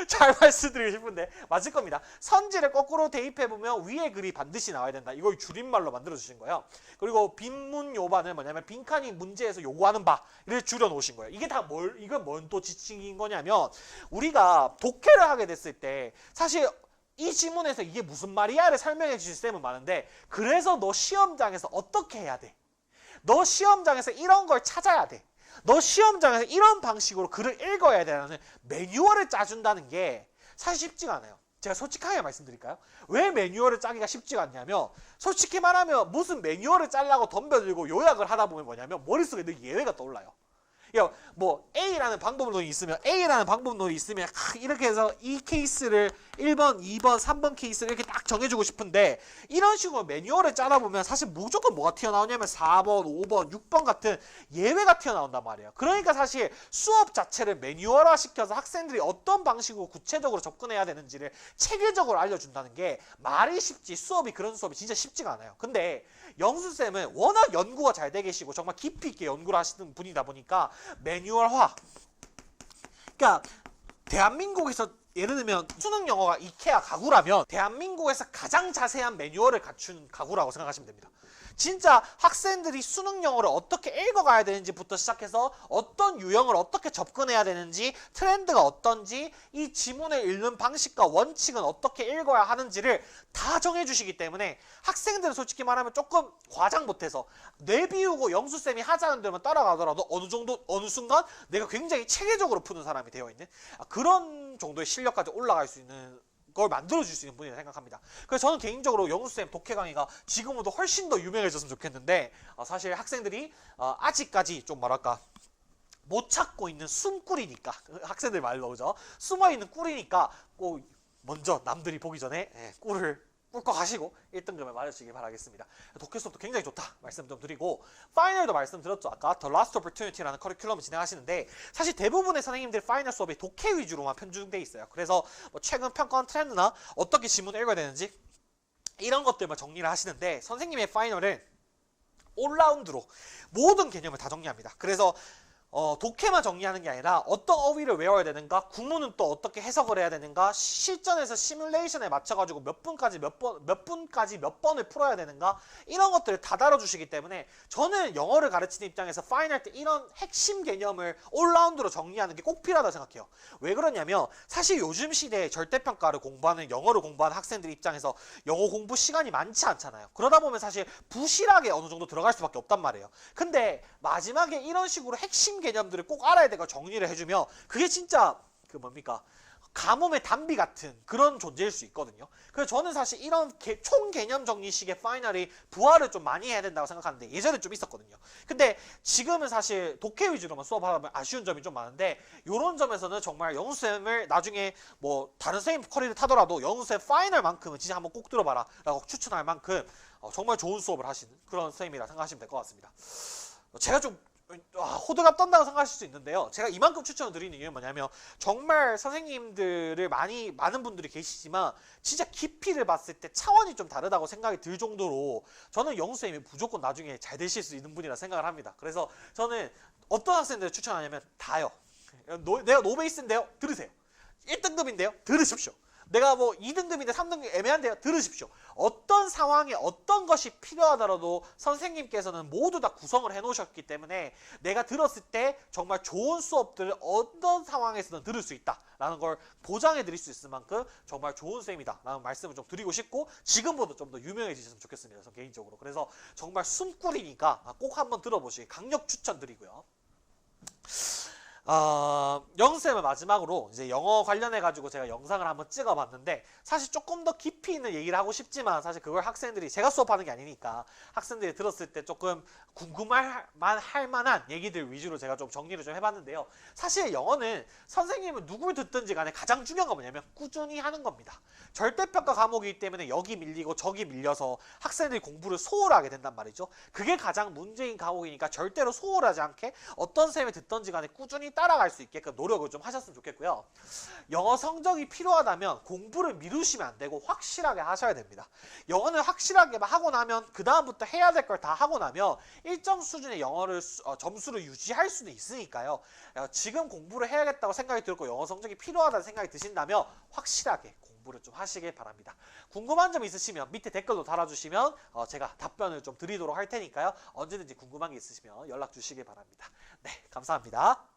잘 말씀드리고 싶은데 맞을 겁니다. 선지를 거꾸로 대입해보면 위에 글이 반드시 나와야 된다. 이걸 줄임말로 만들어주신 거예요. 그리고 빈문 요반은 뭐냐면 빈칸이 문제에서 요구하는 바를 줄여놓으신 거예요. 이게 다 이건 뭔 또 지칭인 거냐면 우리가 독해를 하게 됐을 때 사실 이 지문에서 이게 무슨 말이야를 설명해 주실 쌤은 많은데 그래서 너 시험장에서 어떻게 해야 돼? 너 시험장에서 이런 걸 찾아야 돼. 너 시험장에서 이런 방식으로 글을 읽어야 되라는 매뉴얼을 짜준다는 게 사실 쉽지가 않아요. 제가 솔직하게 말씀드릴까요? 왜 매뉴얼을 짜기가 쉽지가 않냐면 솔직히 말하면 무슨 매뉴얼을 짜려고 덤벼들고 요약을 하다 보면 뭐냐면 머릿속에 늘 예외가 떠올라요. 뭐 A라는 방법론이 있으면 이렇게 해서 이 케이스를 1번, 2번, 3번 케이스를 이렇게 딱 정해주고 싶은데 이런 식으로 매뉴얼을 짜다 보면 사실 무조건 뭐가 튀어나오냐면 4번, 5번, 6번 같은 예외가 튀어나온단 말이에요. 그러니까 사실 수업 자체를 매뉴얼화 시켜서 학생들이 어떤 방식으로 구체적으로 접근해야 되는지를 체계적으로 알려준다는 게 말이 쉽지 그런 수업이 진짜 쉽지가 않아요. 근데 영수쌤은 워낙 연구가 잘 돼 계시고 정말 깊이 있게 연구를 하시는 분이다 보니까 매뉴얼화 그러니까 대한민국에서 예를 들면 수능 영어가 이케아 가구라면 대한민국에서 가장 자세한 매뉴얼을 갖춘 가구라고 생각하시면 됩니다. 진짜 학생들이 수능 영어를 어떻게 읽어가야 되는지부터 시작해서 어떤 유형을 어떻게 접근해야 되는지, 트렌드가 어떤지, 이 지문을 읽는 방식과 원칙은 어떻게 읽어야 하는지를 다 정해주시기 때문에 학생들은 솔직히 말하면 조금 과장 못해서 뇌 비우고 영수쌤이 하자는 대로만 따라가더라도 어느 정도 어느 순간 내가 굉장히 체계적으로 푸는 사람이 되어 있는 그런 정도의 실력까지 올라갈 수 있는 걸 만들어줄 수 있는 분이라 생각합니다. 그래서 저는 개인적으로 영수쌤 독해 강의가 지금보다 훨씬 더 유명해졌으면 좋겠는데 사실 학생들이 아직까지 좀 뭐랄까 못 찾고 있는 숨꿀이니까 학생들 말로 그죠? 숨어있는 꿀이니까 꼭 먼저 남들이 보기 전에 꿀을 꿀꺽 하시고 1등급에 맞으시길 바라겠습니다. 독해 수업도 굉장히 좋다 말씀 좀 드리고 파이널도 말씀드렸죠. 아까 The Last Opportunity라는 커리큘럼을 진행하시는데 사실 대부분의 선생님들 파이널 수업이 독해 위주로만 편중돼 있어요. 그래서 뭐 최근 평가원 트렌드나 어떻게 지문을 읽어야 되는지 이런 것들만 정리를 하시는데 선생님의 파이널은 올라운드로 모든 개념을 다 정리합니다. 그래서 독해만 정리하는 게 아니라 어떤 어휘를 외워야 되는가, 구문은 또 어떻게 해석을 해야 되는가, 실전에서 시뮬레이션에 맞춰가지고 몇 분까지 몇 번을 풀어야 되는가 이런 것들을 다 다뤄주시기 때문에 저는 영어를 가르치는 입장에서 파이널 때 이런 핵심 개념을 올라운드로 정리하는 게 꼭 필요하다고 생각해요. 왜 그러냐면 사실 요즘 시대에 절대평가를 공부하는 영어를 공부하는 학생들 입장에서 영어 공부 시간이 많지 않잖아요. 그러다 보면 사실 부실하게 어느 정도 들어갈 수밖에 없단 말이에요. 근데 마지막에 이런 식으로 핵심 개념들을 꼭 알아야 되고 정리를 해주면 그게 진짜 그 뭡니까 가뭄의 단비 같은 그런 존재일 수 있거든요. 그래서 저는 사실 이런 총 개념 정리식의 파이널이 부활을 좀 많이 해야 된다고 생각하는데 예전에 좀 있었거든요. 근데 지금은 사실 독해 위주로만 수업하다 보면 아쉬운 점이 좀 많은데 이런 점에서는 정말 영수쌤을 나중에 뭐 다른 선생님 커리를 타더라도 영수쌤 파이널만큼은 진짜 한번 꼭 들어봐라 라고 추천할 만큼 정말 좋은 수업을 하시는 그런 선생님이라 생각하시면 될 것 같습니다. 제가 좀 호들갑 떤다고 생각하실 수 있는데요. 제가 이만큼 추천을 드리는 이유는 뭐냐면 정말 선생님들을 많은 분들이 계시지만 진짜 깊이를 봤을 때 차원이 좀 다르다고 생각이 들 정도로 저는 영수쌤이 무조건 나중에 잘 되실 수 있는 분이라 생각을 합니다. 그래서 저는 어떤 학생들을 추천하냐면 다요. 내가 노베이스인데요. 들으세요. 1등급인데요. 들으십시오. 내가 뭐 2등급인데 3등급 애매한데요. 들으십시오. 어떤 상황에 어떤 것이 필요하더라도 선생님께서는 모두 다 구성을 해놓으셨기 때문에 내가 들었을 때 정말 좋은 수업들을 어떤 상황에서든 들을 수 있다라는 걸 보장해 드릴 수 있을 만큼 정말 좋은 쌤이다 라는 말씀을 좀 드리고 싶고 지금보다 좀 더 유명해지셨으면 좋겠습니다. 저 개인적으로. 그래서 정말 숨꿀이니까 꼭 한번 들어보시길 강력 추천드리고요. 영수쌤은 마지막으로 이제 영어 관련해가지고 제가 영상을 한번 찍어봤는데 사실 조금 더 깊이 있는 얘기를 하고 싶지만 사실 그걸 학생들이 제가 수업하는 게 아니니까 학생들이 들었을 때 조금 궁금할 만한 얘기들 위주로 제가 좀 정리를 좀 해봤는데요. 사실 영어는 선생님은 누굴 듣든지 간에 가장 중요한 건 뭐냐면 꾸준히 하는 겁니다. 절대평가 과목이기 때문에 여기 밀리고 저기 밀려서 학생들이 공부를 소홀하게 된단 말이죠. 그게 가장 문제인 과목이니까 절대로 소홀하지 않게 어떤 쌤이 듣든지 간에 꾸준히 따라갈 수 있게끔 노력을 좀 하셨으면 좋겠고요. 영어 성적이 필요하다면 공부를 미루시면 안 되고 확실하게 하셔야 됩니다. 영어는 확실하게 하고 나면 그 다음부터 해야 될 걸 다 하고 나면 일정 수준의 영어를 점수를 유지할 수는 있으니까요. 지금 공부를 해야겠다고 생각이 들고 영어 성적이 필요하다는 생각이 드신다면 확실하게 공부를 좀 하시길 바랍니다. 궁금한 점 있으시면 밑에 댓글로 달아주시면 제가 답변을 좀 드리도록 할 테니까요. 언제든지 궁금한 게 있으시면 연락 주시길 바랍니다. 네, 감사합니다.